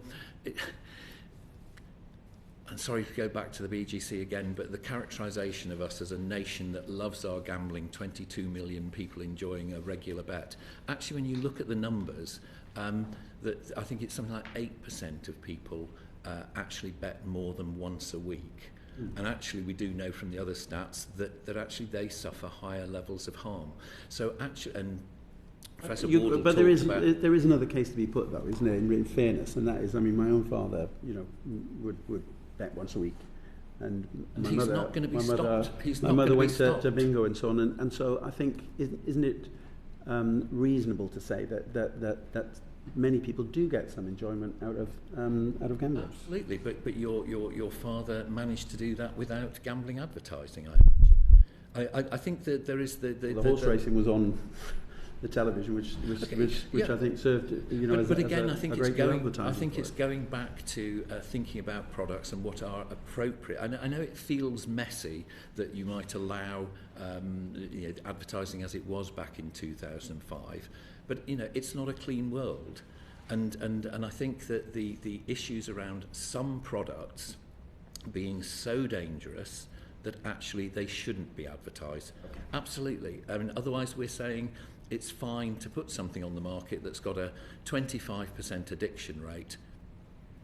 sorry to go back to the BGC again, but the characterisation of us as a nation that loves our gambling, 22 million people enjoying a regular bet. Actually, when you look at the numbers, that I think it's something like 8% of people actually bet more than once a week. And actually we do know from the other stats that actually they suffer higher levels of harm. So actually... and but there is another case to be put, though, isn't there, in fairness, and that is, I mean, my own father, would bet once a week, and my he's mother, not going to be stopped. My mother went to bingo and so on, and so I think, isn't it reasonable to say that many people do get some enjoyment out of gambling. Absolutely, but your father managed to do that without gambling advertising, I imagine. I think that there is the horse racing was on the television, which yeah. I think served, you know, but as again, a, I think a it's great deal of going. I advertising think for it's it. going back to thinking about products and what are appropriate. I know it feels messy that you might allow advertising as it was back in 2005, but it's not a clean world, and I think that the issues around some products being so dangerous that actually they shouldn't be advertised. Okay. Absolutely. I mean, otherwise we're saying it's fine to put something on the market that's got a 25% addiction rate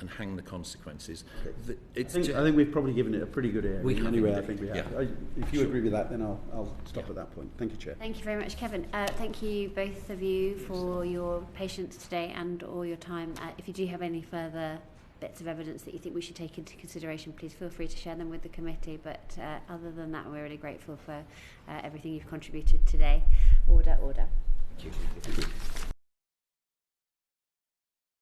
and hang the consequences. Okay. I think we've probably given it a pretty good airing. Anyway, I think we have. Yeah. If you agree with that, then I'll stop at that point. Thank you, Chair. Thank you very much, Kevin. Thank you, both of you, for your patience today and all your time. If you do have any further bits of evidence that you think we should take into consideration, please feel free to share them with the committee. But other than that, we're really grateful for everything you've contributed today. Order. Thank you.